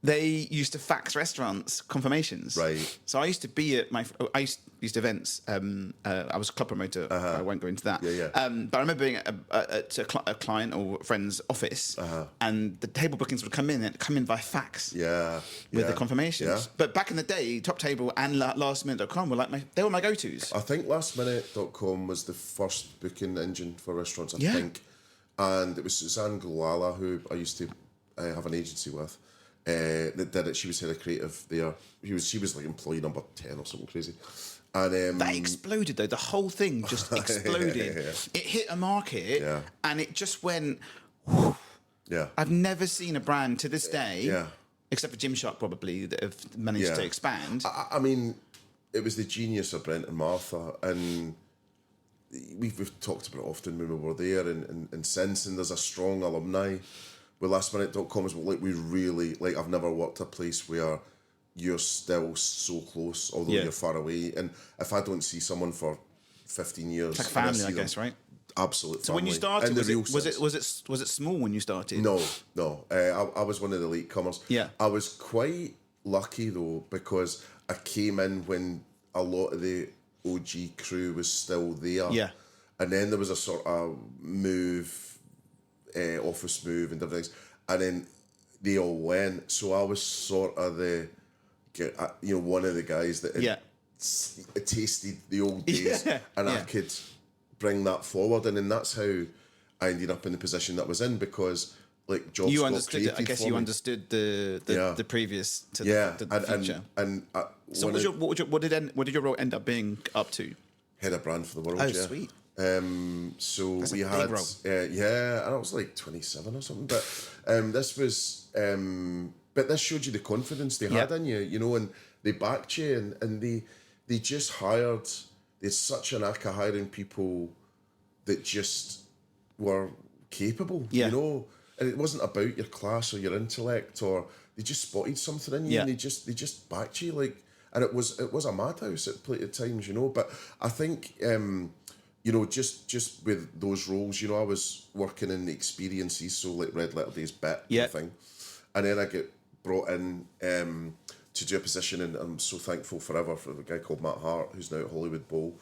they used to fax restaurants confirmations. Right. So I used to be at I used to events. I was a club promoter. I won't go into that. But I remember being at a client or friend's office, and the table bookings would come in by fax. With the confirmations. Yeah. But back in the day, Top Table and lastminute.com were they were my go-tos. I think lastminute.com was the first booking engine for restaurants, I think. And it was Suzanne Gulala, who I used to have an agency with, that did it. She was head of creative there. She was like employee number 10 or something crazy. And that exploded though. The whole thing just exploded. It hit a market and it just went. Whew. Yeah. I've never seen a brand to this day, except for Gymshark probably, that have managed to expand. I mean, it was the genius of Brent and Martha, and we've talked about it often when we were there, and since, and there's a strong alumni with lastminute.com as well. Like, we really, like, I've never worked a place where you're still so close, although you're far away. And if I don't see someone for 15 years, it's like family, I guess, right? Absolute family. So when you started, was it small when you started? No. I was one of the latecomers. Yeah. I was quite lucky though, because I came in when a lot of the OG crew was still there. Yeah. And then there was a sort of move, office move and different things, and then they all went. So I was sort of one of the guys that had tasted the old days, and I could bring that forward, and then that's how I ended up in the position that I was in, because like jobs you got understood created it. I guess for you me. understood the previous to the future. So what did your role end up being up to? Head of brand for the world. Oh, sweet. So that's we a had big role. and I was like 27 or something, but this was but this showed you the confidence they had in you, you know, and they backed you, and they just hired. There's such a knack of hiring people that just were capable, you know, and it wasn't about your class or your intellect, or they just spotted something in you, and they just backed you, like, and it was a madhouse at times, you know. But I think you know, just with those roles, you know, I was working in the experiences, so like Red Letter Days bit thing, and then I get brought in to do a position, and I'm so thankful forever for the guy called Matt Hart, who's now at Hollywood Bowl,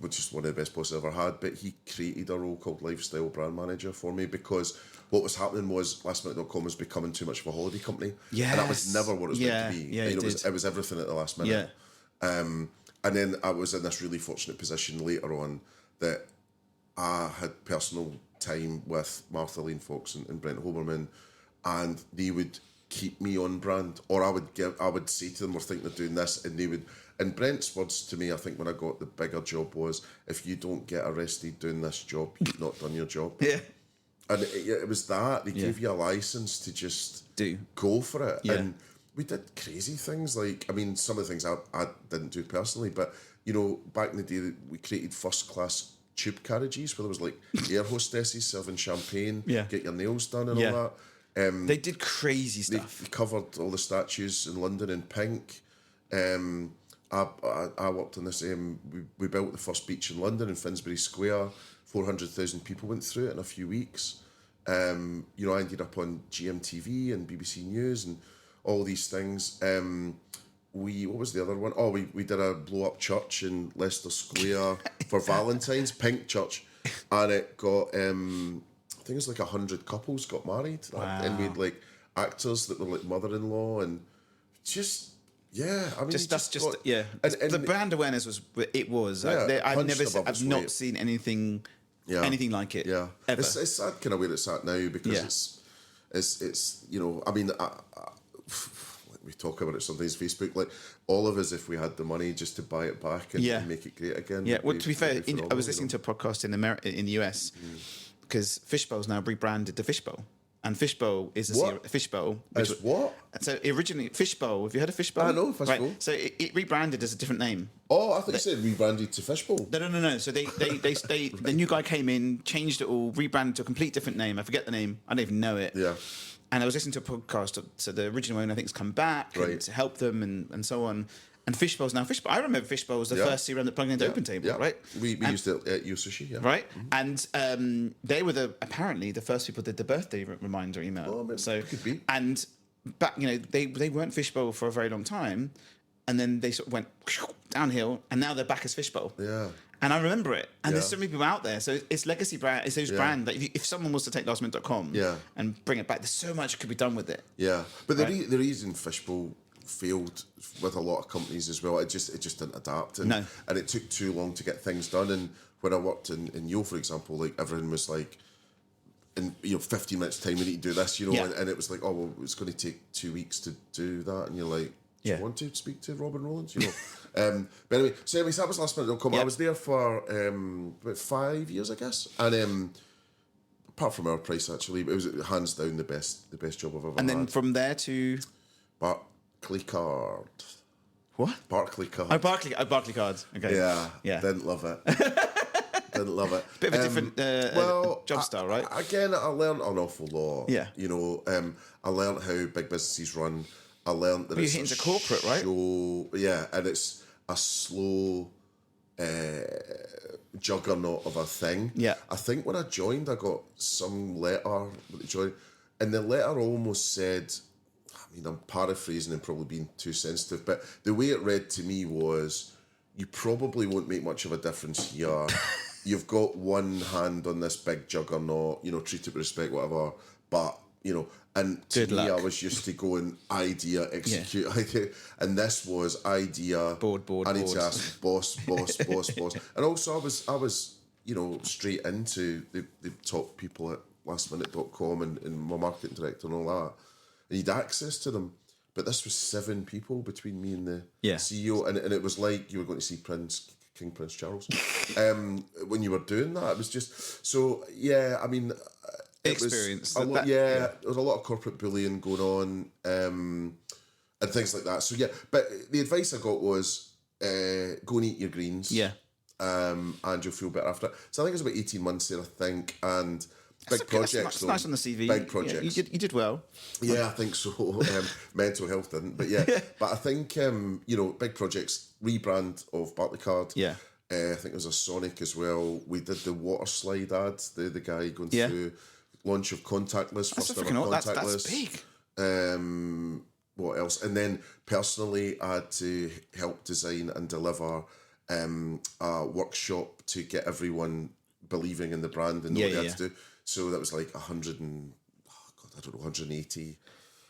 which is one of the best bosses I've ever had. But he created a role called Lifestyle Brand Manager for me, because what was happening was lastminute.com was becoming too much of a holiday company. And that was never what it was meant to be. Yeah, it was everything at the last minute. And then I was in this really fortunate position later on that I had personal time with Martha Lane Fox and Brent Hoberman, and they would keep me on brand, or I would say to them, we're thinking of doing this, and they would. And Brent's words to me, I think, when I got the bigger job was, if you don't get arrested doing this job, you've not done your job. And it was that they gave you a license to just go for it. And we did crazy things, like, I mean, some of the things I didn't do personally, but, you know, back in the day, we created first class tube carriages where there was like air hostesses serving champagne, get your nails done and all that. They did crazy stuff. They covered all the statues in London in pink. I worked on this. We built the first beach in London in Finsbury Square. 400,000 people went through it in a few weeks. You know, I ended up on GMTV and BBC News and all these things. What was the other one? Oh, we did a blow up church in Leicester Square for Valentine's, pink church, and it got I think it was like 100 couples got married, and we had like actors that were like mother-in-law, and just I mean, the brand awareness was I've not seen anything like it. Ever. It's sad kind of where it's at now, because it's you know, I mean, we talk about it sometimes Facebook, like all of us, if we had the money just to buy it back and make it great again. Well, to be fair, I was listening to a podcast in the US because Fishbowl's now rebranded to Fishbowl. and Fishbowl is What? Fishbowl. As what? So originally, Fishbowl. Have you heard of Fishbowl? I know Fishbowl. Right. So it rebranded as a different name. Oh, I thought you said rebranded to Fishbowl. No. So the new guy came in, changed it all, rebranded to a complete different name. I forget the name. I don't even know it. Yeah. And I was listening to a podcast. So the original owner, I think, has come back Right. and to help them and so on. And Fishbowl's now Fishbowl. I remember Fishbowl was the first CRM that plugged into OpenTable, right? We used it at Yosushi, yeah. Right, and they were apparently the first people that did the birthday reminder email. Oh, maybe, so it could be. And back, they weren't Fishbowl for a very long time, and then they sort of went downhill, and now they're back as Fishbowl. Yeah. And I remember it. And there's Yeah. so many people out there. So it's legacy brand. It's those brand that if someone was to take lastminute.com and bring it back, there's so much could be done with it. Yeah. But the reason Fishbowl failed with a lot of companies as well, it just didn't adapt. And it took too long to get things done. And when I worked in Yo, for example, like everything was like, in 15 minutes time we need to do this, and it was like, oh well, it's going to take 2 weeks to do that, and you're like, do you want to speak to Robin Rollins? But anyway, so that was lastminute.com. I was there for about 5 years, I guess, and apart from our price, actually, it was hands down the best job I've ever had. And then from there to Barclaycard. What? Barclaycard. Oh, Barclaycard. Okay. Yeah. Didn't love it. Didn't love it. Bit of a different job style, right? Again, I learned an awful lot. Yeah. I learned how big businesses run. I learned that it's a corporate, right? Yeah, and it's a slow juggernaut of a thing. Yeah. I think when I joined, I got some letter with the join, and the letter almost said, I mean, I'm paraphrasing and probably being too sensitive, but the way it read to me was, you probably won't make much of a difference here. You've got one hand on this big juggernaut, treat it with respect, whatever, but, and to me, I was used to going idea, execute, idea, and this was idea. Board. I need to ask boss. And also I was, straight into the top people at lastminute.com and my marketing director and all that. And you'd access to them. But this was 7 people between me and the CEO, and it was like you were going to see King Prince Charles. When you were doing that, it was just so. Yeah, I mean, experience. There was a lot of corporate bullying going on, and things like that. So yeah, but the advice I got was go and eat your greens. Yeah, and you'll feel better after. So I think it was about 18 months there, I think, and. Big projects. That's nice on the CV. Big projects. You did well. Yeah, I think so. Mental health didn't, but yeah. But I think big projects. Rebrand of Barclaycard. Yeah. I think there was a Sonic as well. We did the water slide ad. The guy going through launch of contactless. First ever contactless. That's big. What else? And then personally, I had to help design and deliver a workshop to get everyone believing in the brand and what they had to do. So that was like 180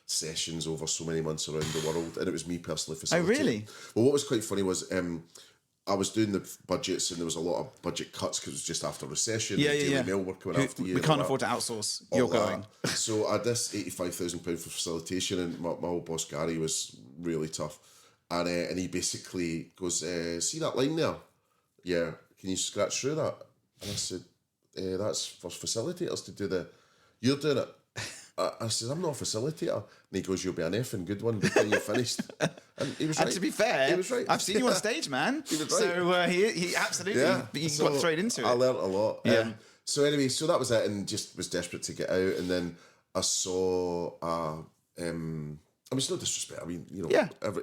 sessions over so many months around the world, and it was me personally facilitating. Oh, really? Well, what was quite funny was I was doing the budgets, and there was a lot of budget cuts because it was just after recession. Daily Mail were coming after you. We can't afford to outsource. You're going. So I had this £85,000 for facilitation, and my old boss Gary was really tough, and he basically goes, "See that line there? Yeah, can you scratch through that?" And I said, that's for facilitators to do you're doing it. I said, I'm not a facilitator. And he goes, you'll be an effing good one when you're finished. And he was right. And to be fair, he was right. I've seen you on stage, man. He was right. So he absolutely, you got thrown into it. I learnt a lot. Yeah. So anyway, so that was it, and just was desperate to get out. And then I saw, I mean, it's no disrespect. I mean,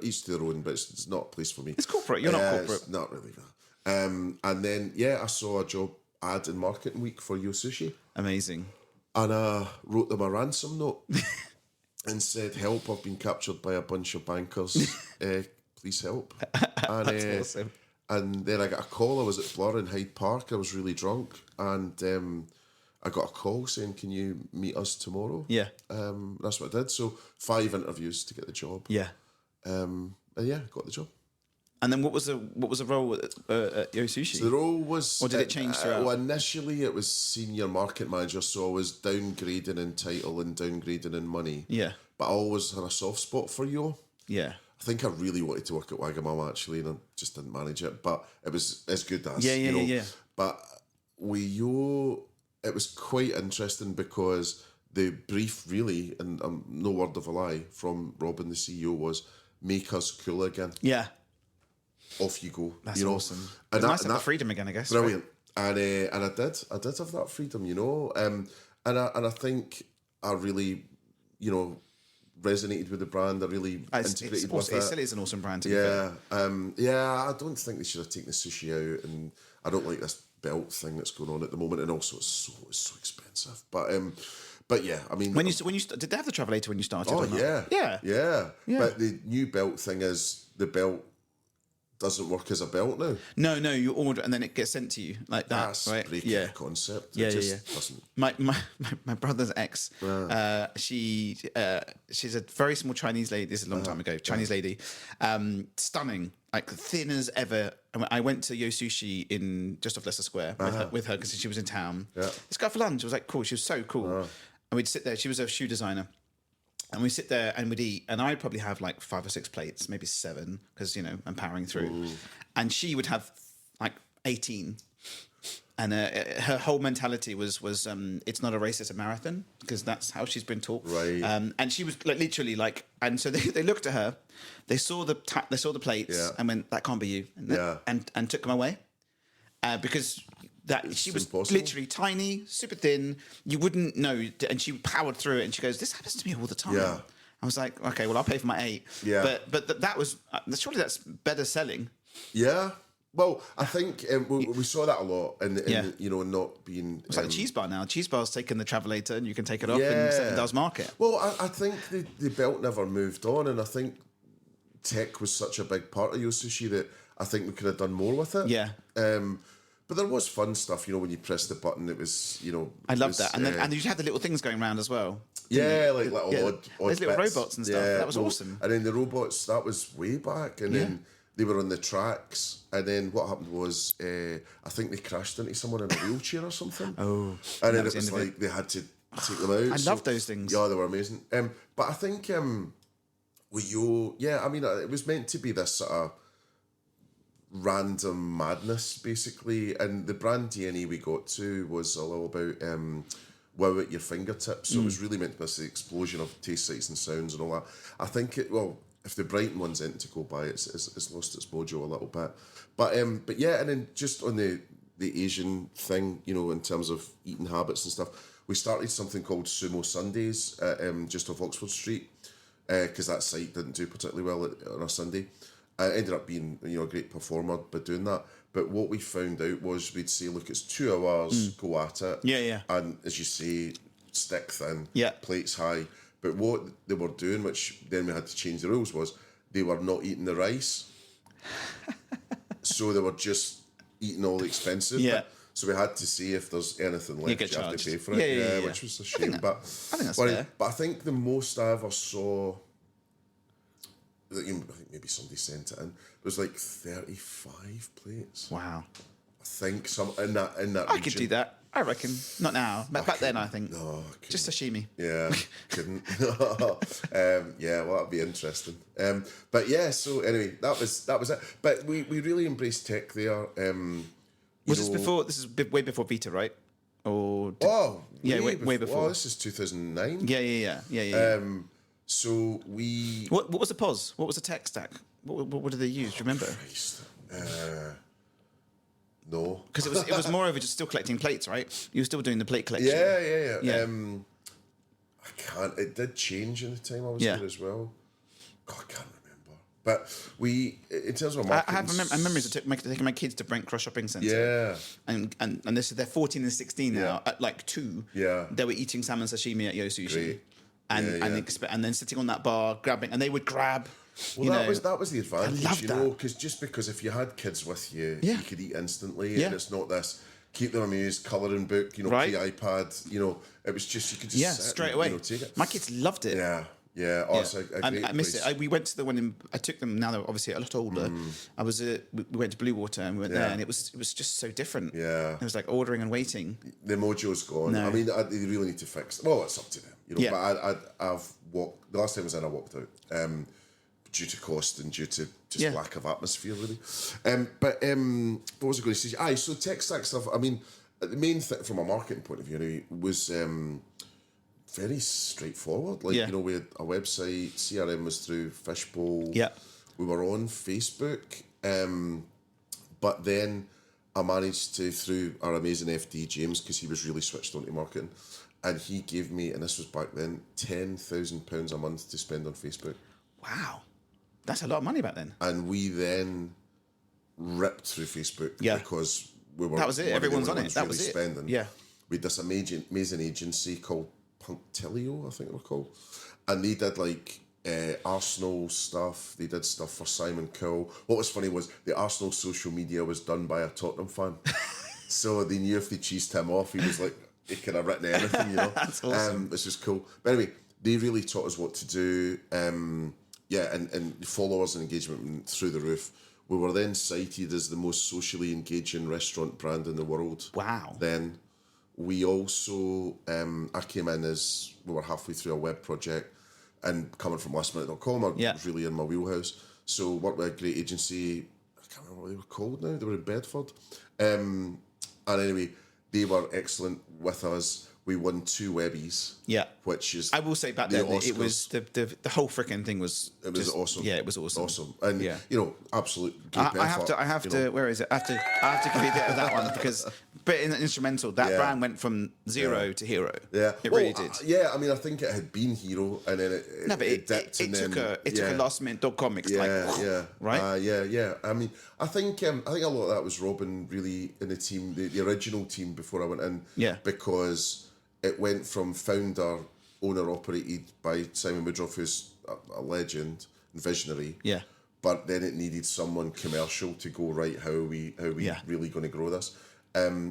each to their own, but it's not a place for me. It's corporate. You're not corporate. It's not really that. And then, I saw a job ad in Marketing Week for Yosushi. Amazing. And I wrote them a ransom note and said, help, I've been captured by a bunch of bankers. Please help. And, That's awesome. And then I got a call. I was at Blur in Hyde Park. I was really drunk. And I got a call saying, can you meet us tomorrow? Yeah. That's what I did. So 5 interviews to get the job. Yeah. And got the job. And then what was the role at Yosushi? So the role was... Or did it change throughout? Well, initially it was senior market manager, so I was downgrading in title and downgrading in money. Yeah. But I always had a soft spot for Yo. Yeah. I think I really wanted to work at Wagamama, actually, and I just didn't manage it. But it was as good as, Yeah. But with Yo, it was quite interesting because the brief really, and no word of a lie, from Robin, the CEO, was make us cool again. Yeah. Off you go. That's you know? awesome. And It's nice to have the freedom again, I guess. Brilliant. Right? And I did have that freedom, you know. And I think I really, you know, resonated with the brand. I really integrated with it. It still is an awesome brand. Yeah. I don't think they should have taken the sushi out, and I don't like this belt thing that's going on at the moment, and also it's so expensive. But yeah, I mean, when you did they have the travelator when you started? Oh or not? yeah. But the new belt thing is the belt doesn't work as a belt now. No, you order and then it gets sent to you like that. That's right? breaking the concept. Yeah, it just doesn't. My brother's ex, she's a very small Chinese lady. This is a long time ago. Chinese lady, stunning, like thin as ever. I went to Yo Sushi in just off Leicester Square with her because she was in town. Yeah. Let's go for lunch. It was like cool. She was so cool, and we'd sit there. She was a shoe designer. And we sit there and we'd eat, and I'd probably have like 5 or 6 plates, maybe 7, because you know I'm powering through. Ooh. And she would have like 18. And her whole mentality was it's not a race, it's a marathon, because that's how she's been taught. Right. And she was like literally like, and so they looked at her, they saw the plates, and went, that can't be you, and took them away, because. She was literally tiny, super thin. You wouldn't know, and she powered through it. And she goes, "This happens to me all the time." Yeah. I was like, "Okay, well, I'll pay for my 8." Yeah. But that was surely that's better selling. Yeah. Well, I think we saw that a lot, and you know, not being. It's like the cheese bar now. Cheese bar's taken the travelator, and you can take it off and set it does market. Well, I think the belt never moved on, and I think tech was such a big part of Yo Sushi that I think we could have done more with it. Yeah. But there was fun stuff, you know, when you pressed the button, it was, you know... I loved that. And you had the little things going around as well. Yeah, like little odd those little bits. robots and stuff. That was awesome. And then the robots, that was way back. And then they were on the tracks. And then what happened was, I think they crashed into someone in a wheelchair or something. Oh. And then it was like they had to take them out. I loved those things. Yeah, they were amazing. But I think with Yo... Yeah, I mean, it was meant to be this sort of random madness, basically, and the brand DNA we got to was all about wow at your fingertips. So it was really meant to be this explosion of taste, sights, and sounds and all that. I think if the Brighton one's in to go by, it's lost its mojo a little bit. But yeah, and then just on the Asian thing, you know, in terms of eating habits and stuff, we started something called Sumo Sundays just off Oxford Street, because that site didn't do particularly well on a Sunday. I ended up being, you know, a great performer by doing that. But what we found out was we'd say, look, it's 2 hours, go at it. Yeah. And as you say, stick thin, plates high. But what they were doing, which then we had to change the rules, was they were not eating the rice. So they were just eating all the expensive. Yeah. So we had to see if there's anything left, you have to pay for it. Yeah, which was a shame. I think that's fair. But I think the most I ever saw... I think maybe somebody sent it in. It was like 35 plates. Wow. I think some in that region. I could do that. I reckon. Not now. But back then, I think. No, just sashimi. Yeah, couldn't. Yeah, well, that'd be interesting. But yeah, so anyway, that was it. But we really embraced tech there. Was this before? This is way before Vita, right? Or way before. Oh, this is 2009. Yeah. So we... What was the POS? What was the tech stack? What did they use? Do you remember? Christ. No. Because it was more over just still collecting plates, right? You were still doing the plate collection. Yeah. I can't... It did change in the time I was there as well. God, I can't remember. But we... In terms of marketing... I have memories of taking my kids to Brent Cross Shopping Centre. Yeah. And they're 14 and 16 now. At like 2, they were eating salmon sashimi at Yo Sushi. Great. And then sitting on that bar, grabbing, and they would grab. Well, that was the advantage, you know, because if you had kids with you, you could eat instantly, and it's not this keep them amused, colouring book, you know, pre-iPad, you know, it was just you could just sit straight and, away. You know, take it. My kids loved it. Yeah. Oh, it's a great I miss it. We went to the one I took them. Now they're obviously a lot older. We went to Blue Water and we went there, and it was just so different. Yeah, it was like ordering and waiting. The mojo's gone. No. I mean, they really need to fix. Well, it's up to them, you know. But I've walked. The last time I was in, I walked out due to cost and due to just lack of atmosphere, really. But what was I going to say? So tech stack stuff. I mean, the main thing from a marketing point of view was. very straightforward. Like, Yeah. you know, we had a website, CRM was through Fishbowl. Yeah. We were on Facebook. But then I managed to, through our amazing FD, James, because he was really switched on to marketing, and he gave me, and this was back then, £10,000 a month to spend on Facebook. Wow. That's a lot of money back then. And we then ripped through Facebook because we were... That was it. one of the Everyone's only on it. ones That really was it. spending. Yeah. We had this amazing agency called Punctilio, I think they were called. And they did like Arsenal stuff. They did stuff for Simon Cowell. What was funny was the Arsenal social media was done by a Tottenham fan. So they knew if they cheesed him off, he was like, he could have written anything, you know. That's awesome. This is cool. But anyway, they really taught us what to do. And followers and engagement through the roof. We were then cited as the most socially engaging restaurant brand in the world. Wow. Then we also, I came in as we were halfway through a web project, and coming from lastminute.com, I was really in my wheelhouse. So worked with a great agency. I can't remember what they were called now. They were in Bedford. And anyway, they were excellent with us. We won 2 Webbies. Yeah. Which is... I will say back then, it was... The whole freaking thing was... It was awesome. Yeah, it was awesome. Awesome. And, you know, absolute... I have to... Where is it? I have to give you a bit of that one because... But in the instrumental, that brand went from zero to hero. Yeah. It really did. Yeah, I mean, I think it had been hero and then it dipped and then... It took a last-minute comics right? Yeah. I mean, I think a lot of that was Robin really in the team, the original team before I went in. Yeah. Because... it went from founder, owner-operated by Simon Woodruff, who's a legend and visionary. Yeah. But then it needed someone commercial to go, right, how are we really going to grow this?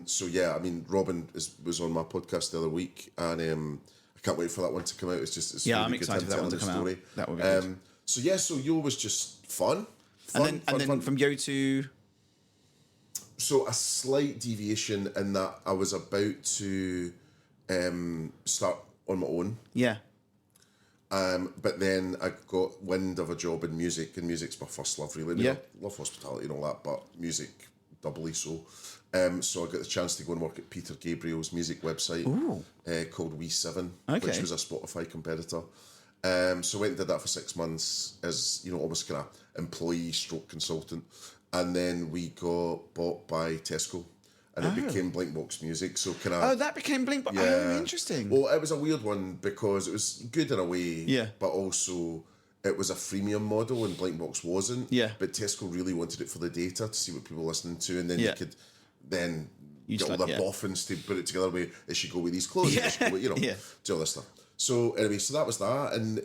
So, yeah, I mean, Robin was on my podcast the other week, and I can't wait for that one to come out. It's really I'm excited for that one to come out. That would be good. So Yo was just fun. And then from Yo to... So a slight deviation in that I was about to... start on my own. Yeah. But then I got wind of a job in music, and music's my first love, really. I mean, I love hospitality and all that, but music doubly so. So I got the chance to go and work at Peter Gabriel's music website called We7, which was a Spotify competitor. So I went and did that for 6 months as, you know, almost kind of employee stroke consultant. And then we got bought by Tesco. And it became Blinkbox Music, so kind of... Oh, that became Blinkbox. Oh, interesting. Well, it was a weird one because it was good in a way, but also it was a freemium model and Blinkbox wasn't. Yeah. But Tesco really wanted it for the data to see what people were listening to, and then you could then get all the boffins to put it together with, it should go with these clothes, it should go with, you know, do all this stuff. So anyway, so that was that, and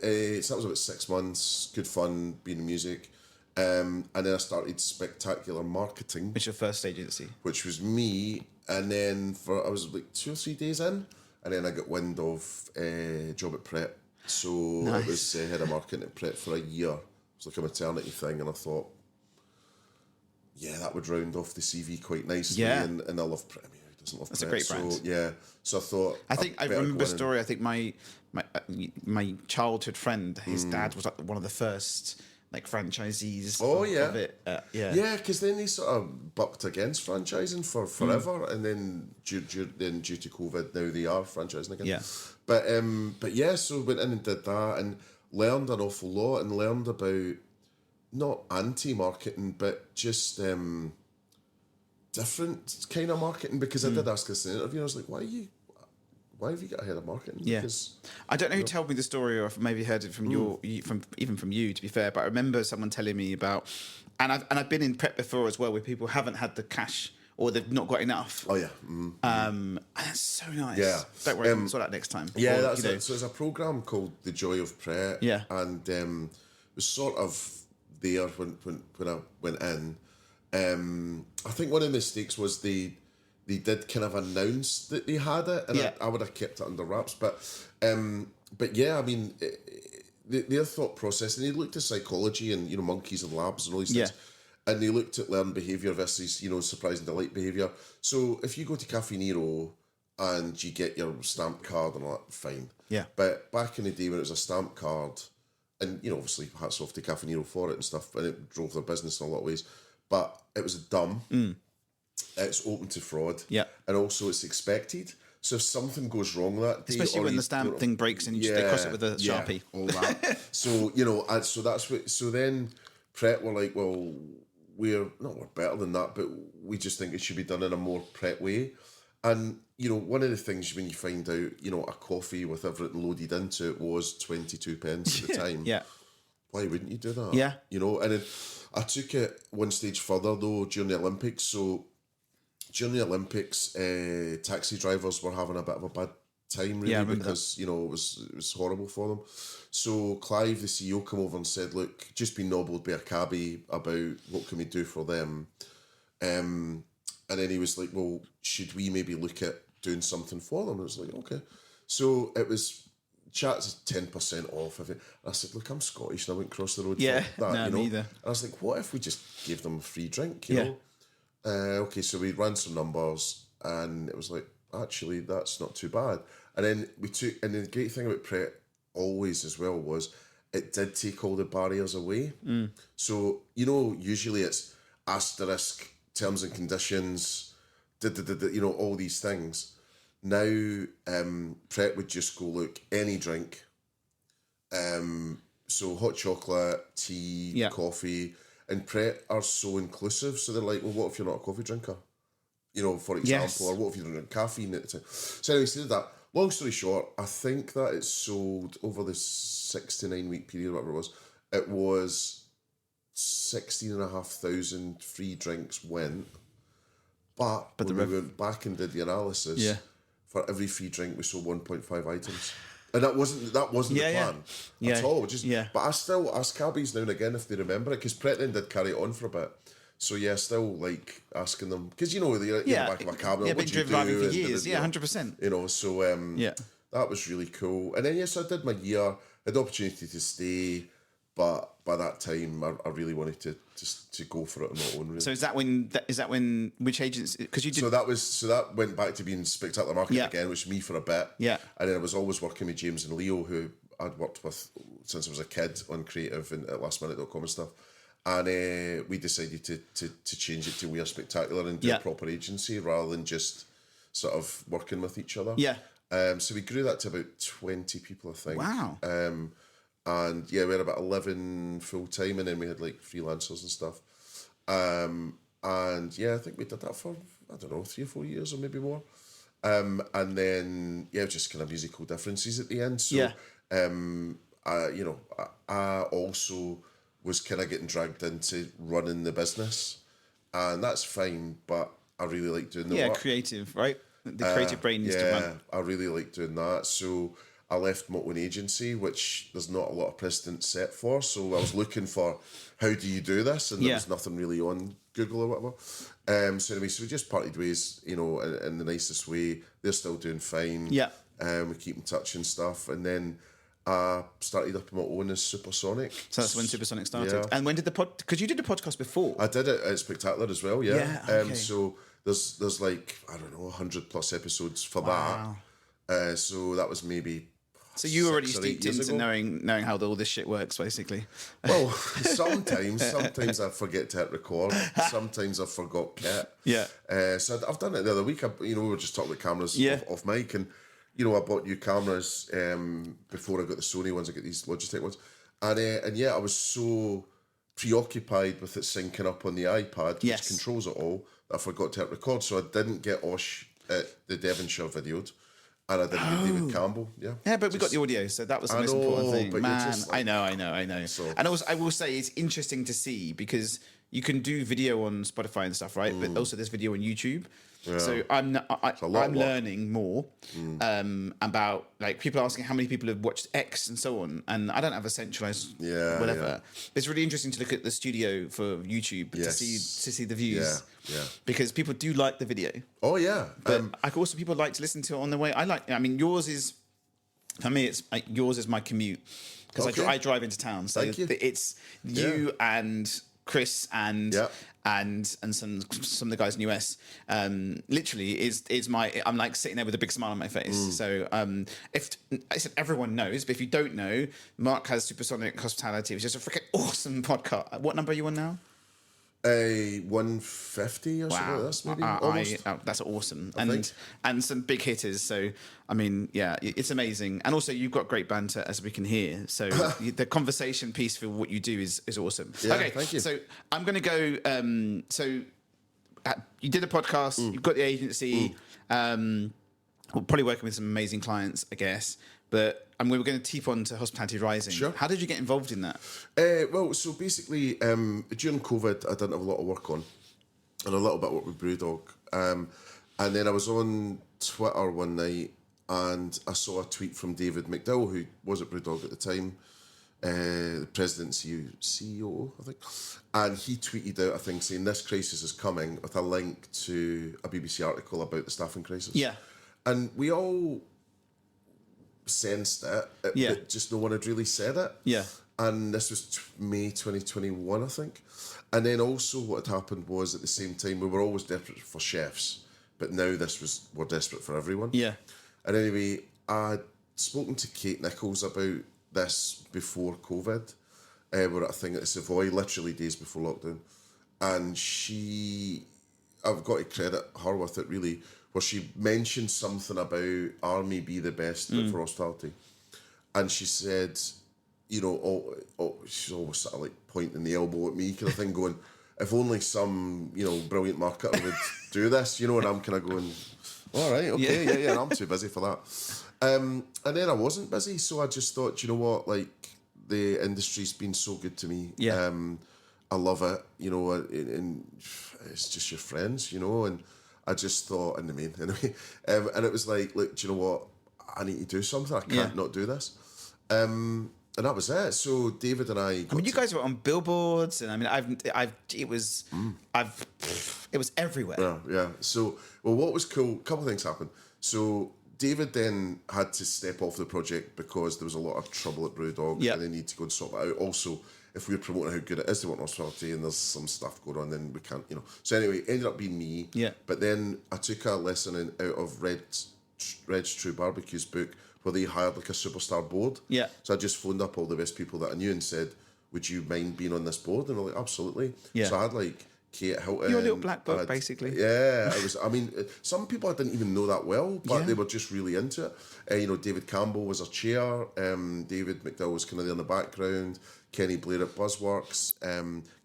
so that was about 6 months, good fun, being in music. And then I started Spectacular Marketing. Which is your first agency? Which was me. And then I was like 2 or 3 days in. And then I got wind of a job at Pret. So I was head of marketing at Pret for a year. It was like a maternity thing. And I thought, that would round off the CV quite nicely. Yeah. And I love Pret. I mean, who doesn't love Pret? That's a great brand. So, so I thought... I remember a story. I think my childhood friend, his dad was like one of the first... like franchisees of it. Yeah, because then they sort of bucked against franchising for forever, and then due to COVID, now they are franchising again. Yeah. But so went in and did that and learned an awful lot and learned about not anti-marketing, but just different kind of marketing, because I did ask this in an interview, and I was like, why have you got a head of marketing? Yeah. Because, I don't know who told me the story, or if maybe heard it from from you, to be fair, but I remember someone telling me about, and I've been in prep before as well, where people haven't had the cash or they've not got enough. Oh yeah. Mm-hmm. And that's so nice. Yeah. Don't worry, we'll sort that next time. Yeah, so there's a programme called The Joy of Prep. Yeah. And it was sort of there when I went in. I think one of the mistakes was they did kind of announce that they had it, and I would have kept it under wraps. But yeah, I mean, their thought process, and they looked at psychology and, you know, monkeys and labs and all these things, and they looked at learned behaviour versus, you know, surprise and delight behaviour. So if you go to Cafe Nero and you get your stamp card and all that, fine. Yeah. But back in the day when it was a stamp card, and, you know, obviously hats off to Cafe Nero for it and stuff, and it drove their business in a lot of ways, but it was dumb. It's open to fraud. Yeah. And also it's expected. So if something goes wrong that day, Especially or when you the stamp don't- thing breaks and they cross it with a Sharpie. all that. So you know, and so that's what. So then Pret were like, well, we're better than that, but we just think it should be done in a more Pret way. And you know, one of the things when you find out, you know, a coffee with everything loaded into it was 22 pence at the time. Yeah. Why wouldn't you do that? Yeah. You know, and then I took it one stage further though during the Olympics. So during the Olympics, taxi drivers were having a bit of a bad time really because you know it was horrible for them. So Clive, the CEO, came over and said, "Look, just been nobbled by a cabbie about what can we do for them." And then he was like, "Well, should we maybe look at doing something for them?" And I was like, "Okay." So it was chats 10% off. And I said, "Look, I'm Scottish and I wouldn't cross the road for that." No, you know? me either. And I was like, "What if we just gave them a free drink?" You know. Okay, so we ran some numbers, and it was like, actually, that's not too bad. And then and the great thing about Pret always as well was it did take all the barriers away. So you know, usually it's asterisk, terms and conditions, you know, all these things. Now, Pret would just go, look, any drink. So hot chocolate, tea, coffee, and Pret are so inclusive. So they're like, well, what if you're not a coffee drinker? You know, for example, or what if you don't drink caffeine at the time? So anyway, so did that. Long story short, I think that it sold over the 6 to 9 week period, whatever it was 16,500 free drinks went. But when we went back and did the analysis, for every free drink we sold 1.5 items. And that wasn't the plan at all. But I still ask cabbies now and again if they remember it, because Pret then did carry it on for a bit. So yeah, still like asking them, because you know they're in the back of a cab. Yeah, been driving for years. Yeah, 100%. You know, so that was really cool. And then yes, I did my year. Had the opportunity to stay, but by that time I really wanted to go for it on my own. Really. So is that when which agency? Because you did. So that went back to being Spectacular Marketing again, which was me for a bit. Yeah. And then I was always working with James and Leo, who I'd worked with since I was a kid on creative and at lastminute.com and stuff. And we decided to change it to We Are Spectacular and do a proper agency rather than just sort of working with each other. Yeah. So we grew that to about 20 people, I think. Wow. And yeah, we had about 11 full time, and then we had like freelancers and stuff. And yeah, I think we did that for, I don't know, 3 or 4 years or maybe more. And then just kind of musical differences at the end. So I also was kind of getting dragged into running the business, and that's fine, but I really like doing the work. Creative, right? The creative brain needs to run. I really like doing that. So I left my own agency, which there's not a lot of precedent set for. So I was looking for, how do you do this? And there was nothing really on Google or whatever. So anyway, so we just parted ways, you know, in the nicest way. They're still doing fine. Yeah. We keep in touch and stuff. And then I started up on my own as Supersonic. So that's when Supersonic started. Yeah. And when did because you did a podcast before. I did it at Spectacular as well, yeah. Yeah, okay. So there's like, I don't know, 100+ episodes for that. So that was maybe... So you already 6 or 8 steeped years into ago. knowing how all this shit works, basically. Well, sometimes I forget to hit record. Sometimes I forgot Kit. Yeah. So I've done it the other week. we were just talking about cameras off mic, and I bought new cameras before I got the Sony ones. I got these Logitech ones, and I was so preoccupied with it syncing up on the iPad, which controls it all, that I forgot to hit record. So I didn't get Osh at the Devonshire videoed. And I didn't get David Campbell, Yeah, but we got the audio, so that was the most important thing. But Man, like, I know. So. And also, I will say it's interesting to see, because you can do video on Spotify and stuff, right? But also there's video on YouTube. Yeah. So I'm learning more about, like, people asking how many people have watched X and so on, and I don't have a centralized whatever. Yeah. It's really interesting to look at the studio for YouTube to see the views. Yeah. Because people do like the video. Oh yeah. But also people like to listen to it on the way. Yours is, for me, it's like, yours is my commute, because I drive into town. So it's you and Chris and some of the guys in the US. Literally is my, I'm like sitting there with a big smile on my face. So if I said everyone knows, but if you don't know, Mark has Supersonic Hospitality, which is a freaking awesome podcast. What number are you on now? 150 or something like this, maybe. Almost. That's awesome, think. and some big hitters. So I mean, yeah, it's amazing, and also you've got great banter, as we can hear. So the conversation piece for what you do is awesome. Yeah, okay, thank you. So I'm going to go. You did a podcast. You've got the agency. We're probably working with some amazing clients, I guess. But we were going to tip on to Hospitality Rising. Sure. How did you get involved in that? Well, so basically, during COVID, I didn't have a lot of work on, and a little bit of work with Brewdog. And then I was on Twitter one night, and I saw a tweet from David McDowell, who was at Brewdog at the time, the president and CEO, I think. And he tweeted out a thing saying, "This crisis is coming," with a link to a BBC article about the staffing crisis. Yeah. And we all sensed it, but just no one had really said it. Yeah. And this was May 2021, I think. And then also what had happened was at the same time, we were always desperate for chefs, but now we're desperate for everyone. Yeah. And anyway, I'd spoken to Kate Nichols about this before COVID. We're at a thing at the Savoy, literally days before lockdown. And I've got to credit her with it really, where she mentioned something about Army be the best for hospitality. And she said, she's always sort of like pointing the elbow at me kind of thing, going, if only some, brilliant marketer would do this, and I'm kind of going, all right, okay, yeah, I'm too busy for that. And then I wasn't busy, so I just thought, you know what, like, the industry's been so good to me. Yeah. I love it, and it's just your friends, and I just thought, in the main, anyway, and it was like, look, do you know what? I need to do something. I can't not do this. And that was it. So David and I. You guys were on billboards, and it was everywhere. Yeah. So, what was cool? A couple of things happened. So David then had to step off the project because there was a lot of trouble at Brewdog, and they need to go and sort that out. Also, if we're promoting how good it is to work in hospitality and there's some stuff going on, then we can't, So anyway, it ended up being me. Yeah. But then I took a lesson out of Red's True Barbecue's book, where they hired like a superstar board. Yeah. So I just phoned up all the best people that I knew and said, would you mind being on this board? And they're like, absolutely. Yeah. So I had like Kate Hilton. Your little black book, basically. Yeah. Some people I didn't even know that well, but they were just really into it. David Campbell was our chair. David McDowell was kind of there in the background. Kenny Blair at Buzzworks.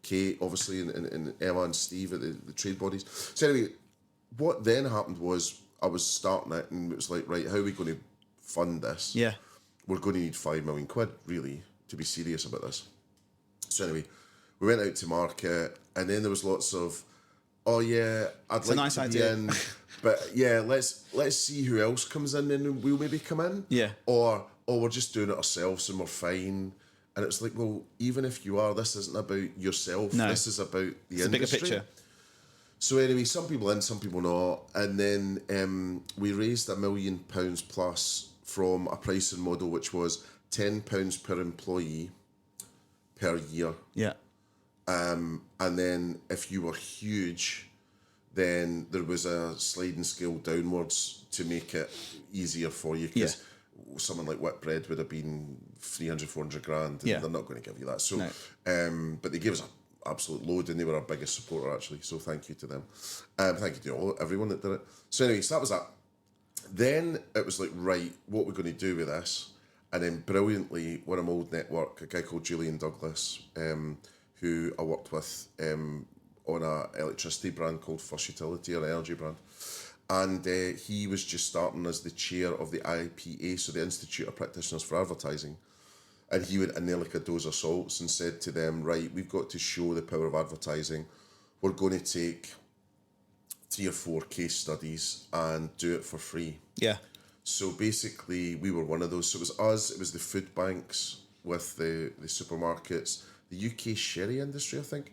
Kate, obviously, and Emma and Steve at the trade bodies. So anyway, what then happened was I was starting it, and it was like, right, how are we going to fund this? Yeah. We're going to need £5 million, really, to be serious about this. So anyway, we went out to market, and then there was lots of, I'd like to be in, but let's see who else comes in, and we'll maybe come in. Yeah. Or we're just doing it ourselves and we're fine. And it's like, well, even if you are, this isn't about yourself. No. This is about the industry. Bigger picture. So anyway, some people in, some people not. And then we raised £1 million plus from a pricing model, which was £10 per employee per year. Yeah. And then if you were huge, then there was a sliding scale downwards to make it easier for you. Because someone like Whitbread would have been 300, 400 grand, and they're not going to give you that. So, but they gave us an absolute load, and they were our biggest supporter, actually. So thank you to them. Thank you to everyone that did it. So anyway, so that was that. Then it was like, right, what we're going to do with this? And then brilliantly, one of my old network, a guy called Julian Douglas, who I worked with on an electricity brand called First Utility, or an energy brand. And he was just starting as the chair of the IPA, so the Institute of Practitioners for Advertising. And he went in there like a dose of salts and said to them, right, we've got to show the power of advertising. We're going to take 3 or 4 case studies and do it for free. Yeah. So basically, we were one of those. So it was us, it was the food banks with the supermarkets, the UK sherry industry, I think.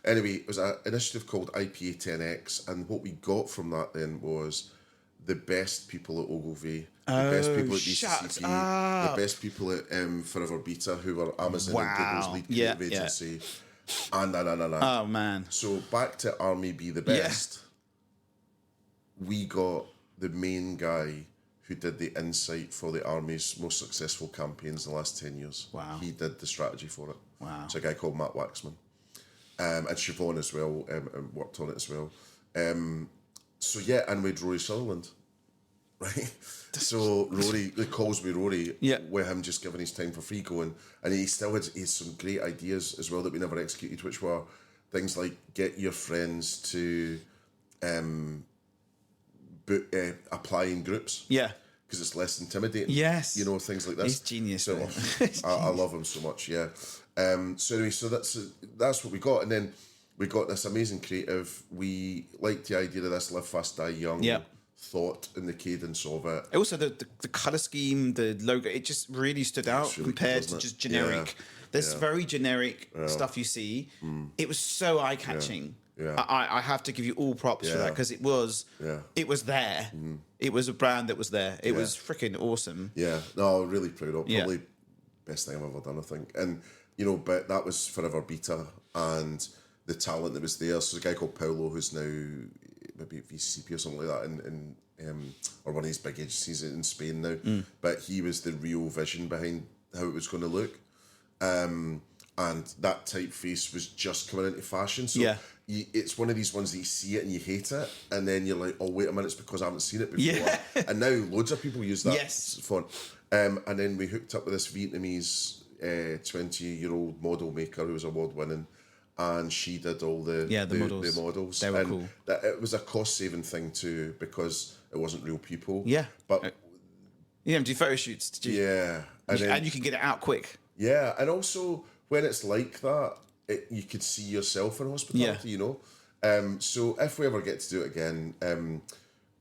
Anyway, it was an initiative called IPA 10X, and what we got from that then was the best people at Ogilvy, the best people at DCCP, the best people at Forever Beta, who were Amazon and Google's lead creative agency, and Oh, man. So back to Army Be the Best, we got the main guy who did the insight for the Army's most successful campaigns in the last 10 years. Wow. He did the strategy for it. Wow. It's a guy called Matt Waxman. and Siobhan as well, and worked on it as well. So yeah, and we had Rory Sutherland, right? So Rory, it calls me Rory, with him just giving his time for free going, and he still had some great ideas as well that we never executed, which were things like get your friends to apply in groups. Yeah. Because it's less intimidating. Yes. You know, things like this. He's genius. So I love him so much, yeah. So anyway, so that's what we got. And then we got this amazing creative. We liked the idea of this live fast, die young thought and the cadence of it. Also, the colour scheme, the logo, it just really stood out really compared good, to wasn't just it? generic. There's very generic stuff you see. It was so eye-catching. Yeah. I have to give you all props for that because it was there. It was a brand that was there. It was freaking awesome. Yeah, no, really proud of it. Probably best thing I've ever done, I think. And, you know, but that was forever beta and the talent that was there. So there's a guy called Paolo who's now maybe at VCP or something like that in or one of these big agencies in Spain now. But he was the real vision behind how it was going to look. And that typeface was just coming into fashion. So it's one of these ones that you see it and you hate it, and then you're like, oh, wait a minute, it's because I haven't seen it before. Yeah. And now loads of people use that font. And then we hooked up with this Vietnamese 20-year-old model maker who was award-winning, and she did all the models. They were cool. It was a cost-saving thing too, because it wasn't real people. Yeah. But you didn't do photo shoots, did you? Yeah. And you can get it out quick. Yeah, and also when it's like that, you could see yourself in hospitality, you know. So if we ever get to do it again,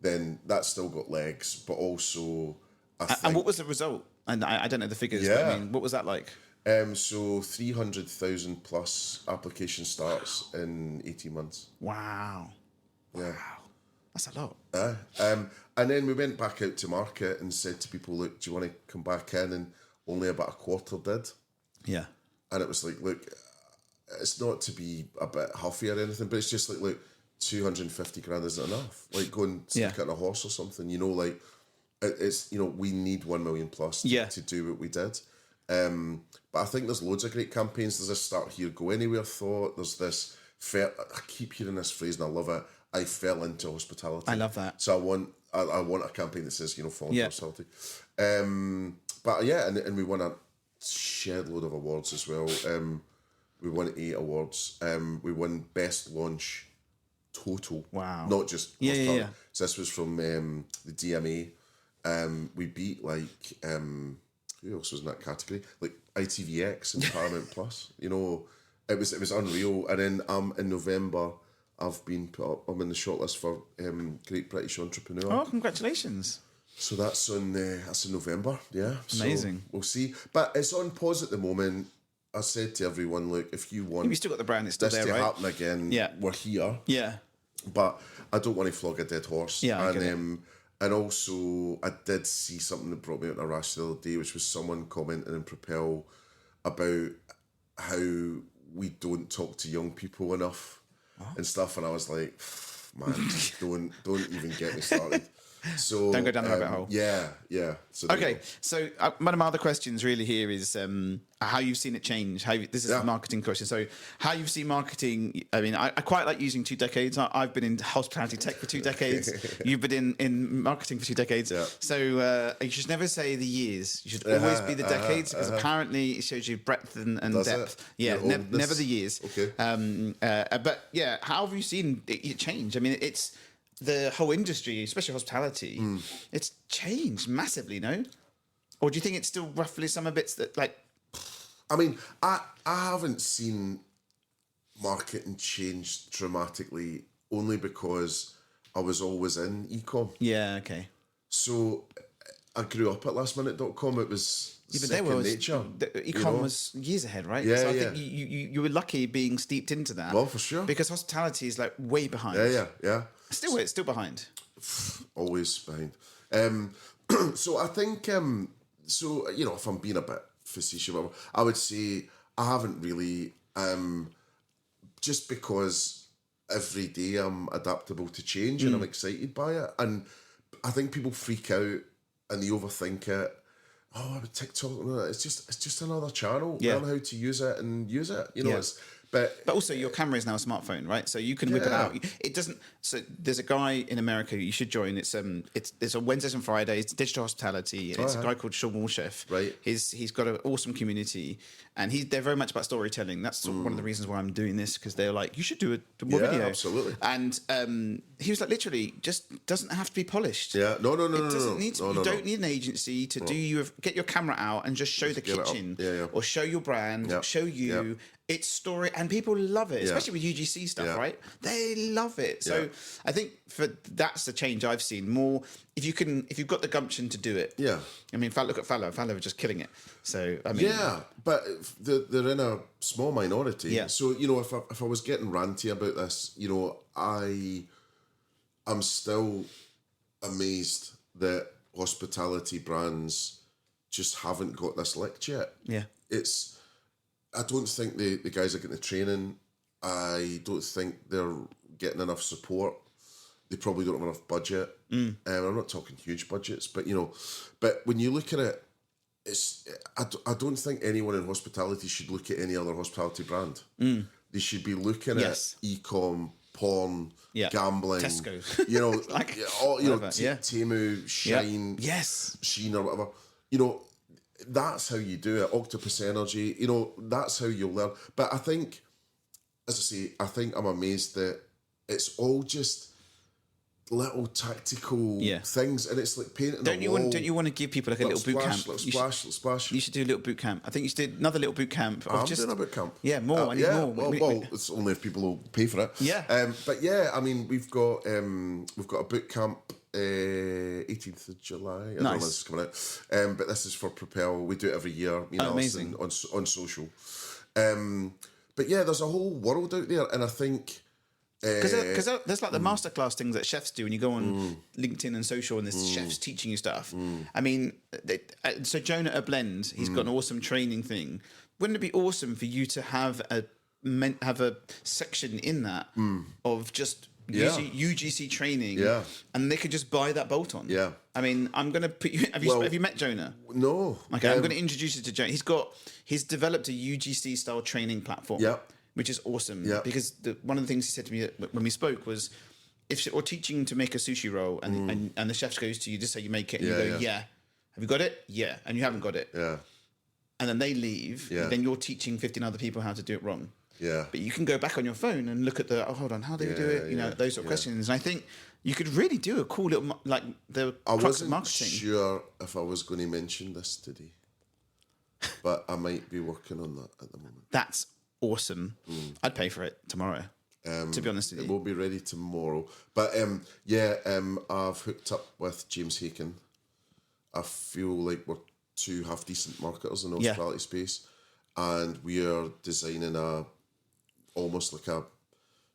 then that's still got legs. But also, I think... And what was the result? And I don't know the figures, but I mean, what was that like? So 300,000 plus application starts in 18 months. Wow. Yeah. Wow. That's a lot. And then we went back out to market and said to people, look, do you want to come back in? And only about a quarter did. Yeah. And it was like, look, it's not to be a bit huffy or anything, but it's just like, look, 250 grand isn't enough. Like, go and stick it on a horse or something, you know, like, it's, you know, we need 1 million plus to do what we did. But I think there's loads of great campaigns. There's this Start Here, Go Anywhere thought. There's this, I keep hearing this phrase and I love it, I fell into hospitality. I love that. So I want a campaign that says, you know, fall into hospitality. But yeah, and we won a shed load of awards as well. We won 8 awards. We won Best Launch Total. Wow. Not just hospitality. So this was from the DMA. We beat like who else was in that category? Like ITVX and Paramount Plus. You know, it was unreal. And then in November, I've been put up. I'm in the shortlist for Great British Entrepreneur. Oh, congratulations! So that's in November. Yeah, amazing. So we'll see. But it's on pause at the moment. I said to everyone, look, if you want, you still got the brand. It's still this there, to right? happen again. Yeah, we're here. Yeah, but I don't want to flog a dead horse. Yeah, and also I did see something that brought me out in a rash the other day, which was someone commenting in Propel about how we don't talk to young people enough and stuff, and I was like, man, don't even get me started. So don't go down the rabbit hole. Yeah. So okay, so one of my other questions really here is how you've seen it change. This is a marketing question. So how you've seen marketing. I mean, I quite like using 2 decades. I've been in hospitality tech for 2 decades. You've been in marketing for 2 decades. Yeah. So you should never say the years. You should always be the decades because apparently it shows you breadth and depth. Yeah, never the years. Okay. But yeah, how have you seen it change? I mean, it's the whole industry, especially hospitality, it's changed massively, no? Or do you think it's still roughly some bits that, like... I mean, I haven't seen marketing change dramatically only because I was always in e-com. Yeah, okay. So I grew up at lastminute.com. It was second nature. E-com was years ahead, right? Yeah, so I think you were lucky being steeped into that. Well, for sure. Because hospitality is like way behind. Yeah. It's still behind. Always behind. So I think, so, you know, if I'm being a bit facetious, I would say I haven't really, just because every day I'm adaptable to change and I'm excited by it. And I think people freak out and they overthink it. Oh, TikTok, it's just another channel. Learn how to use it and use it. You know, But also, your camera is now a smartphone, right? So you can whip it out. It doesn't. So there's a guy in America you should join. It's on Wednesdays and Fridays. It's digital hospitality. And it's a guy called Sean Walchef. Right. He's got an awesome community, and they're very much about storytelling. That's one of the reasons why I'm doing this, because they're like, you should do a more video. Absolutely. And he was like, literally, just doesn't have to be polished. Yeah. No. It doesn't need to. You don't need an agency to get your camera out and just show the kitchen, or show your brand, show you. It's story, and people love it, especially with UGC stuff, right? They love it. So I think that's the change I've seen more. If you've got the gumption to do it. Yeah. I mean, look at Fallow. Fallow are just killing it. So I mean, but they're in a small minority. Yeah. So if I was getting ranty about this, I'm still amazed that hospitality brands just haven't got this licked yet. Yeah. I don't think the guys are getting the training. I don't think they're getting enough support. They probably don't have enough budget. I'm not talking huge budgets, but but when you look at it, I don't think anyone in hospitality should look at any other hospitality brand. They should be looking at e-com, porn, gambling, Tesco, Temu, Shine, Sheen or whatever. That's how you do it. Octopus Energy, that's how you'll learn. But I think, as I say, I'm amazed that it's all just little tactical things, and it's like painting a wall. Don't you want to give people like a little boot camp? Splash. You should do a little boot camp. I think you should do another little boot camp. I'm doing a boot camp. Yeah, more. I need more. Well, it's only if people will pay for it. Yeah. But I mean, we've got a boot camp. 18th of July. I don't know when this is coming out. But this is for Propel. We do it every year. Amazing. On social. But there's a whole world out there, and I think because there's like the masterclass things that chefs do, and you go on LinkedIn and social, and there's chefs teaching you stuff. I mean, so Jonah at Blend, he's got an awesome training thing. Wouldn't it be awesome for you to have a section in that of just UGC training, and they could just buy that bolt-on. Yeah, I mean, I'm going to put you. Have you met Jonah? No. Okay, I'm going to introduce you to Jonah. He's developed a UGC style training platform. Yeah, which is awesome. Yeah, because one of the things he said to me when we spoke was, if we're teaching to make a sushi roll, and the chef goes to you, just say you make it, and you go, have you got it? Yeah, and you haven't got it. Yeah, and then they leave. Yeah, then you're teaching 15 other people how to do it wrong. Yeah, but you can go back on your phone and look at hold on, how do you do it? Those sort of questions. And I think you could really do a cool little the crux of marketing. I wasn't sure if I was going to mention this today, but I might be working on that at the moment. That's awesome. I'd pay for it tomorrow. To be honest with you, it will be ready tomorrow. But I've hooked up with James Haken. I feel like we're two half decent marketers in the hospitality space, and we are designing almost like a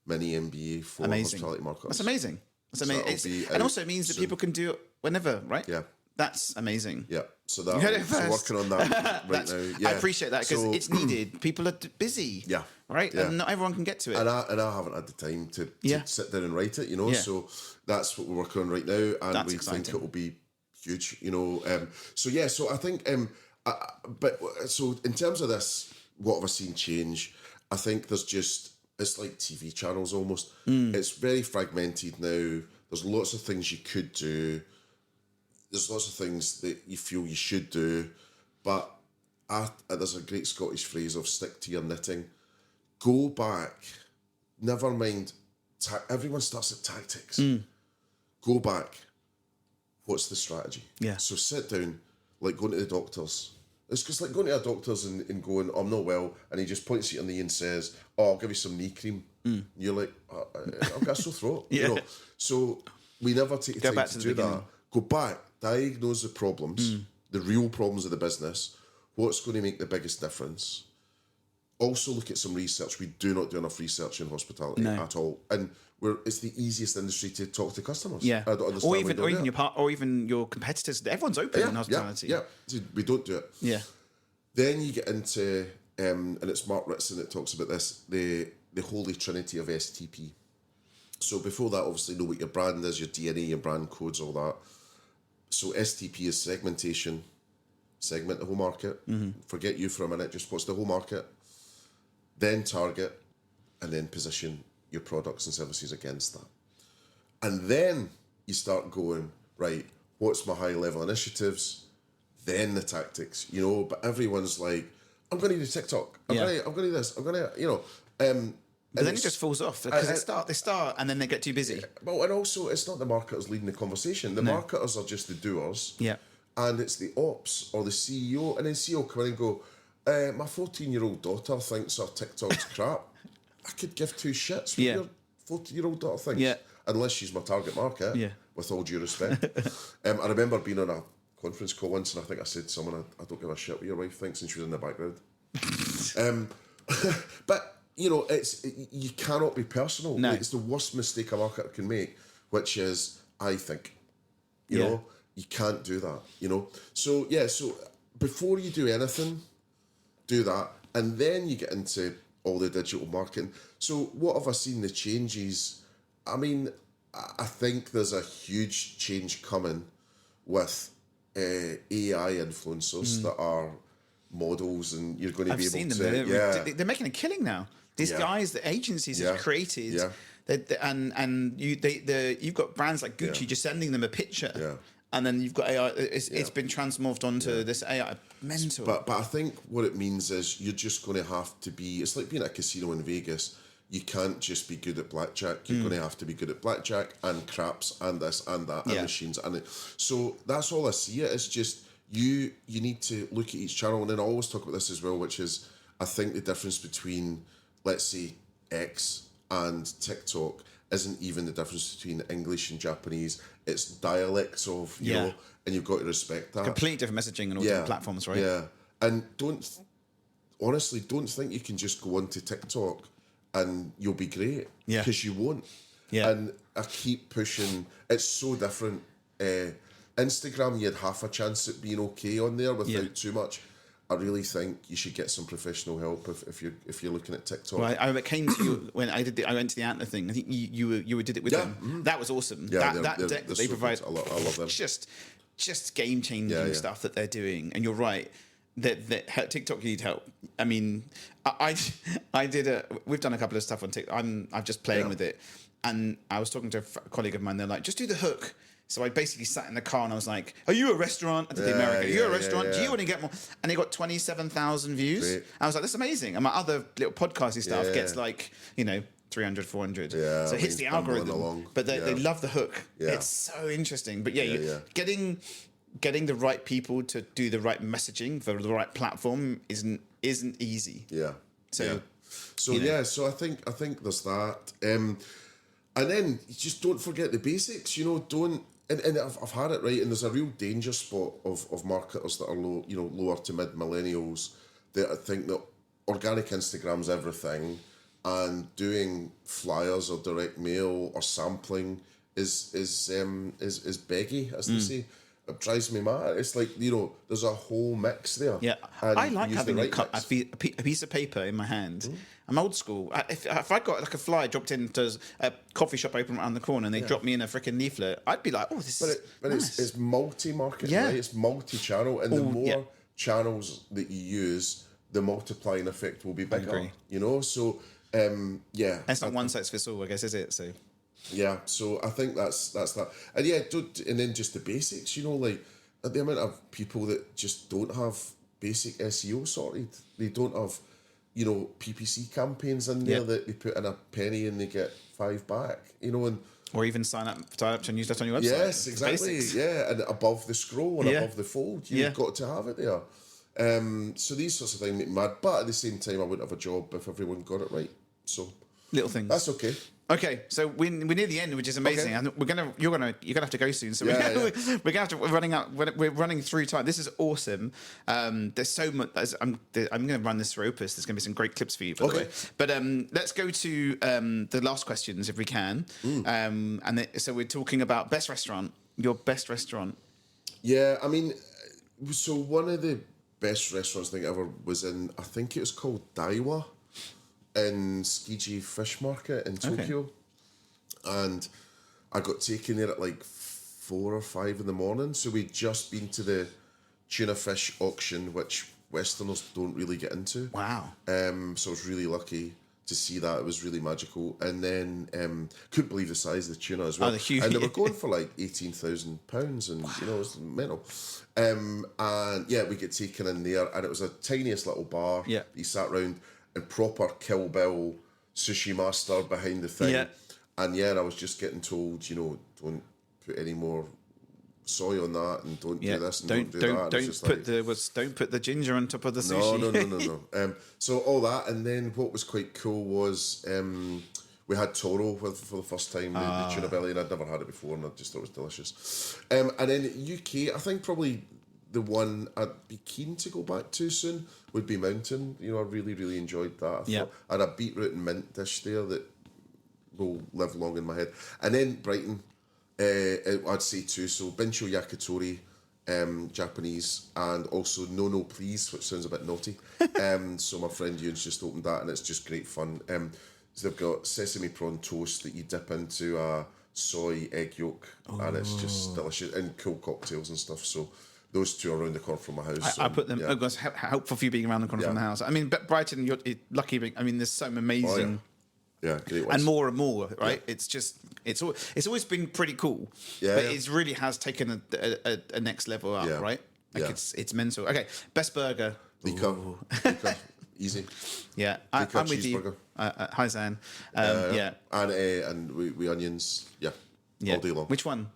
mini MBA for hospitality marketers. That's amazing. That's amazing. And also it means that people can do it whenever, right? Yeah. That's amazing. Yeah. So working on that right now. Yeah. I appreciate that, because it's needed. People are busy. Yeah. Right? Yeah. And not everyone can get to it. And I haven't had the time to sit down and write it, Yeah. So that's what we're working on right now, and that's exciting. Think it will be huge, So I think so in terms of this, what have I seen change? I think it's like TV channels almost. It's very fragmented now. There's lots of things you could do. There's lots of things that you feel you should do. But there's a great Scottish phrase of stick to your knitting. Go back. Never mind. Everyone starts at tactics. Go back. What's the strategy? Yeah. So sit down, like going to the doctors. It's just like going to a doctor's and going, I'm not well, and he just points you on the knee and says, I'll give you some knee cream. And you're like, I've got a sore throat. So we never take the time to do that. Go back, diagnose the problems, the real problems of the business, what's going to make the biggest difference. Also look at some research. We do not do enough research in hospitality at all. And it's the easiest industry to talk to customers. Yeah. I don't understand or even your competitors. Everyone's open in hospitality. Yeah. We don't do it. Yeah. Then you get into and it's Mark Ritson that talks about this, the holy trinity of STP. So before that, obviously know what your brand is, your DNA, your brand codes, all that. So STP is segmentation. Segment the whole market. Forget you for a minute, just what's the whole market. Then target, and then position your products and services against that. And then you start going, right, what's my high level initiatives? Then the tactics, but everyone's like, I'm going to do TikTok. I'm going to do this. I'm going to, But then it just falls off because they start and then they get too busy. Well, and also it's not the marketers leading the conversation. The marketers are just the doers. Yeah. And it's the ops or the CEO, and then CEO come in and go, my 14-year-old daughter thinks her TikTok's crap. I could give two shits what your 14-year-old daughter thinks. Yeah. Unless she's my target market, with all due respect. I remember being on a conference call once, and I think I said to someone, I don't give a shit what your wife thinks, and she was in the background. But, you cannot be personal. No. It's the worst mistake a marketer can make, which is, I think. You know, you can't do that, So, so before you do anything, do that. And then you get into all the digital marketing. So what have I seen the changes? I mean, I think there's a huge change coming with AI influencers that are models, and you're going to be able seen to... them. They're making a killing now. These guys, the agencies have created... you've got brands like Gucci just sending them a picture, and then you've got AI. It's been transmorphed onto this AI. Mental. But I think what it means is you're just going to have to be. It's like being at a casino in Vegas. You can't just be good at blackjack. You're going to have to be good at blackjack and craps and this and that and machines so that's all I see it. It's just you need to look at each channel, and then I always talk about this as well, which is I think the difference between, let's say, X and TikTok isn't even the difference between English and Japanese. It's dialects of, you know, and you've got to respect that. Completely different messaging on all different platforms, right? Yeah. And don't think you can just go onto TikTok and you'll be great. Yeah. Because you won't. Yeah. And I keep pushing. It's so different. Instagram, you had half a chance at being okay on there without too much. I really think you should get some professional help if you're looking at TikTok. Well, I came to you when I went to the Antler thing. I think you did it with them. Mm-hmm. That was awesome. Yeah, that deck that they provide. I love them. Just game changing stuff that they're doing. And you're right that TikTok need help. I mean, we've done a couple of stuff on TikTok. I'm just playing with it, and I was talking to a colleague of mine. They're like, just do the hook. So I basically sat in the car and I was like, are you a restaurant? I did the American. Are you a restaurant? Do you want to get more? And it got 27,000 views. Great. I was like, that's amazing. And my other little podcasty stuff gets 300, 400. Yeah, so it hits the algorithm. But they love the hook. Yeah. It's so interesting. But getting the right people to do the right messaging for the right platform isn't easy. Yeah. So I think there's that. And then just don't forget the basics. And I've had it right, and there's a real danger spot of marketers that are lower to mid millennials that think that organic Instagram's everything, and doing flyers or direct mail or sampling is beggy, as they say. It drives me mad. It's like, there's a whole mix there. Yeah, I like having a piece of paper in my hand. Mm. I'm old school. If I got like a flyer dropped into a coffee shop open around the corner and they dropped me in a freaking leaflet, I'd be like, oh, this is nice. It's multi-market, right? It's multi-channel, and the more channels that you use, the multiplying effect will be bigger. So it's not one size fits all, I guess, is it? So. Yeah, so I think that's that, and then just the basics, like the amount of people that just don't have basic SEO sorted. They don't have, PPC campaigns in there that they put in a penny and they get 5 back, and or even sign up to a newsletter on your website. Yes, exactly. And above the scroll and above the fold, you've got to have it there. So these sorts of things make me mad, but at the same time, I wouldn't have a job if everyone got it right. So little things. That's okay. Okay, so we're near the end, which is amazing. Okay. And you're gonna have to go soon. So we're running through time. This is awesome. There's so much. I'm gonna run this through Opus. There's gonna be some great clips for you, by the way. But let's go to the last questions if we can. So we're talking about best restaurant. Your best restaurant. Yeah, I mean, so one of the best restaurants I think ever was in. I think it was called Daiwa in Tsukiji Fish Market in Tokyo, and I got taken there at like 4 or 5 in the morning. So we'd just been to the tuna fish auction, which Westerners don't really get into. Wow! So I was really lucky to see that. It was really magical. And then couldn't believe the size of the tuna as well. Oh, the huge. And they were going for like £18,000, and you know, it was mental. And yeah, we get taken in there, and it was a tiniest little bar. Yeah. You sat round, and proper Kill Bill sushi master behind the thing. Yeah. And yeah, I was just getting told, you know, don't put any more soy on that, and don't do this, and don't do that. Don't put the ginger on top of the sushi. No. So all that, and then what was quite cool was we had toro for the first time, the tuna belly, and I'd never had it before, and I just thought it was delicious. And then UK, I think probably the one I'd be keen to go back to soon would be Mountain. You know, I really, really enjoyed that. I had a beetroot and mint dish there that will live long in my head. And then Brighton, I'd say too. So Bincho Yakitori, Japanese, and also No Please, which sounds a bit naughty. So my friend Ewan's just opened that, and it's just great fun. So they've got sesame prawn toast that you dip into a soy egg yolk, and it's just delicious, and cool cocktails and stuff. So those two are around the corner from my house. I put them. Yeah. It was helpful for you being around the corner from the house. I mean, Brighton, you're lucky. I mean, there's some amazing. Yeah, great ones. And more, right? Yeah. It's just, it's always been pretty cool. Yeah, but it really has taken a next level up, right? Like it's mental. Okay, best burger. Lika. Easy. Yeah, I'm with you. Hi, Zan. And we onions. Yeah, all day long. Which one?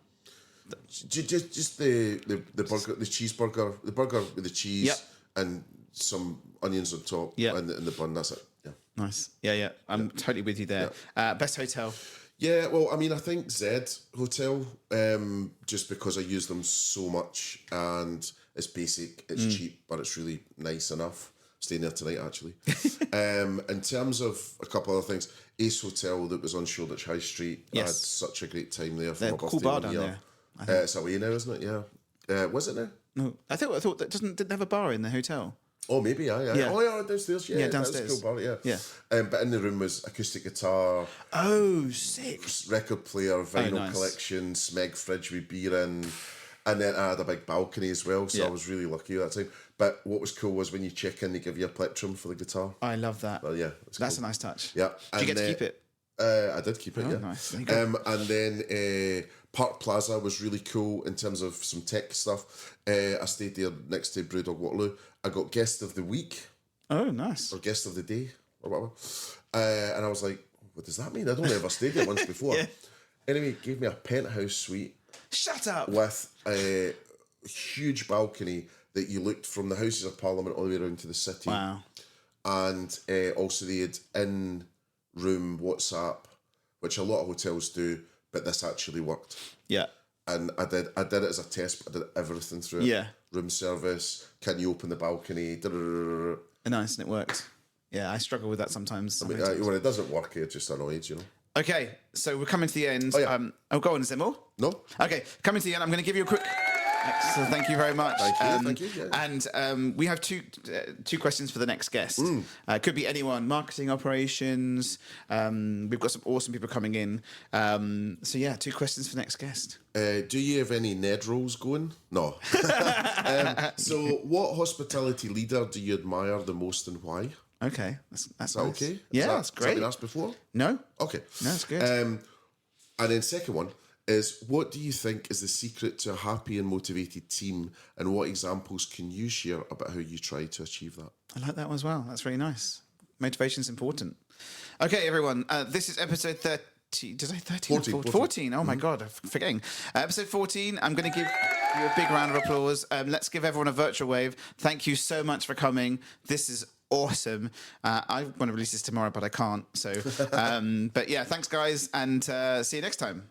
Just the burger, the cheeseburger, the burger with the cheese and some onions on top, and the bun. That's it. Yeah. Nice. Yeah. I'm totally with you there. Yeah. Best hotel. Yeah, well, I mean, I think Zed Hotel, just because I use them so much, and it's basic, it's cheap, but it's really nice enough. Staying there tonight, actually. In terms of a couple other things, Ace Hotel that was on Shoreditch High Street. Yes. I had such a great time there for my birthday. Cool bar down there. It's away now, isn't it? Yeah. Was it now? No, I thought that didn't have a bar in the hotel. Oh, maybe, yeah. Oh, yeah, downstairs, yeah. Downstairs. That was a cool bar, yeah. But in the room was acoustic guitar. Oh, sick. Record player, vinyl collection, Smeg fridge with beer in. And then I had a big balcony as well, so I was really lucky that time. But what was cool was when you check in, they give you a plectrum for the guitar. I love that. Well, yeah. That's cool. A nice touch. Yeah. Did you get to keep it? I did keep it, yeah. Nice. And then Park Plaza was really cool in terms of some tech stuff. I stayed there next to Brewdog Waterloo. I got guest of the week. Oh, nice. Or guest of the day, or whatever. And I was like, what does that mean? I'd only ever stayed there once before. Anyway, gave me a penthouse suite. Shut up! With a huge balcony that you looked from the Houses of Parliament all the way around to the city. Wow. And also they had in-room WhatsApp, which a lot of hotels do, but this actually worked. Yeah. And I did it as a test, but I did everything through it. Yeah. Room service, can you open the balcony? Nice, and it worked. Yeah, I struggle with that sometimes. I mean, when it doesn't work, it just annoys, you know. Okay, so we're coming to the end. Oh, yeah. Go on, is there more? No. Okay, coming to the end, I'm going to give you a quick... So thank you very much. Thank you. Yeah. And we have two questions for the next guest. Could be anyone, marketing, operations. We've got some awesome people coming in. So yeah, 2 questions for next guest. Do you have any Ned rolls going? No. So what hospitality leader do you admire the most and why? Okay, that's nice. Okay? Yeah, that's great. Has that been asked before? No. Okay. No, that's good. And then second one is, what do you think is the secret to a happy and motivated team, and what examples can you share about how you try to achieve that? I like that one as well. That's really nice. Motivation is important. Okay, everyone. This is episode 30. Did I 13? 14. Oh my God, I'm forgetting. Episode 14. I'm going to give you a big round of applause. Let's give everyone a virtual wave. Thank you so much for coming. This is awesome. I want to release this tomorrow, but I can't. So, but yeah, thanks guys, and see you next time.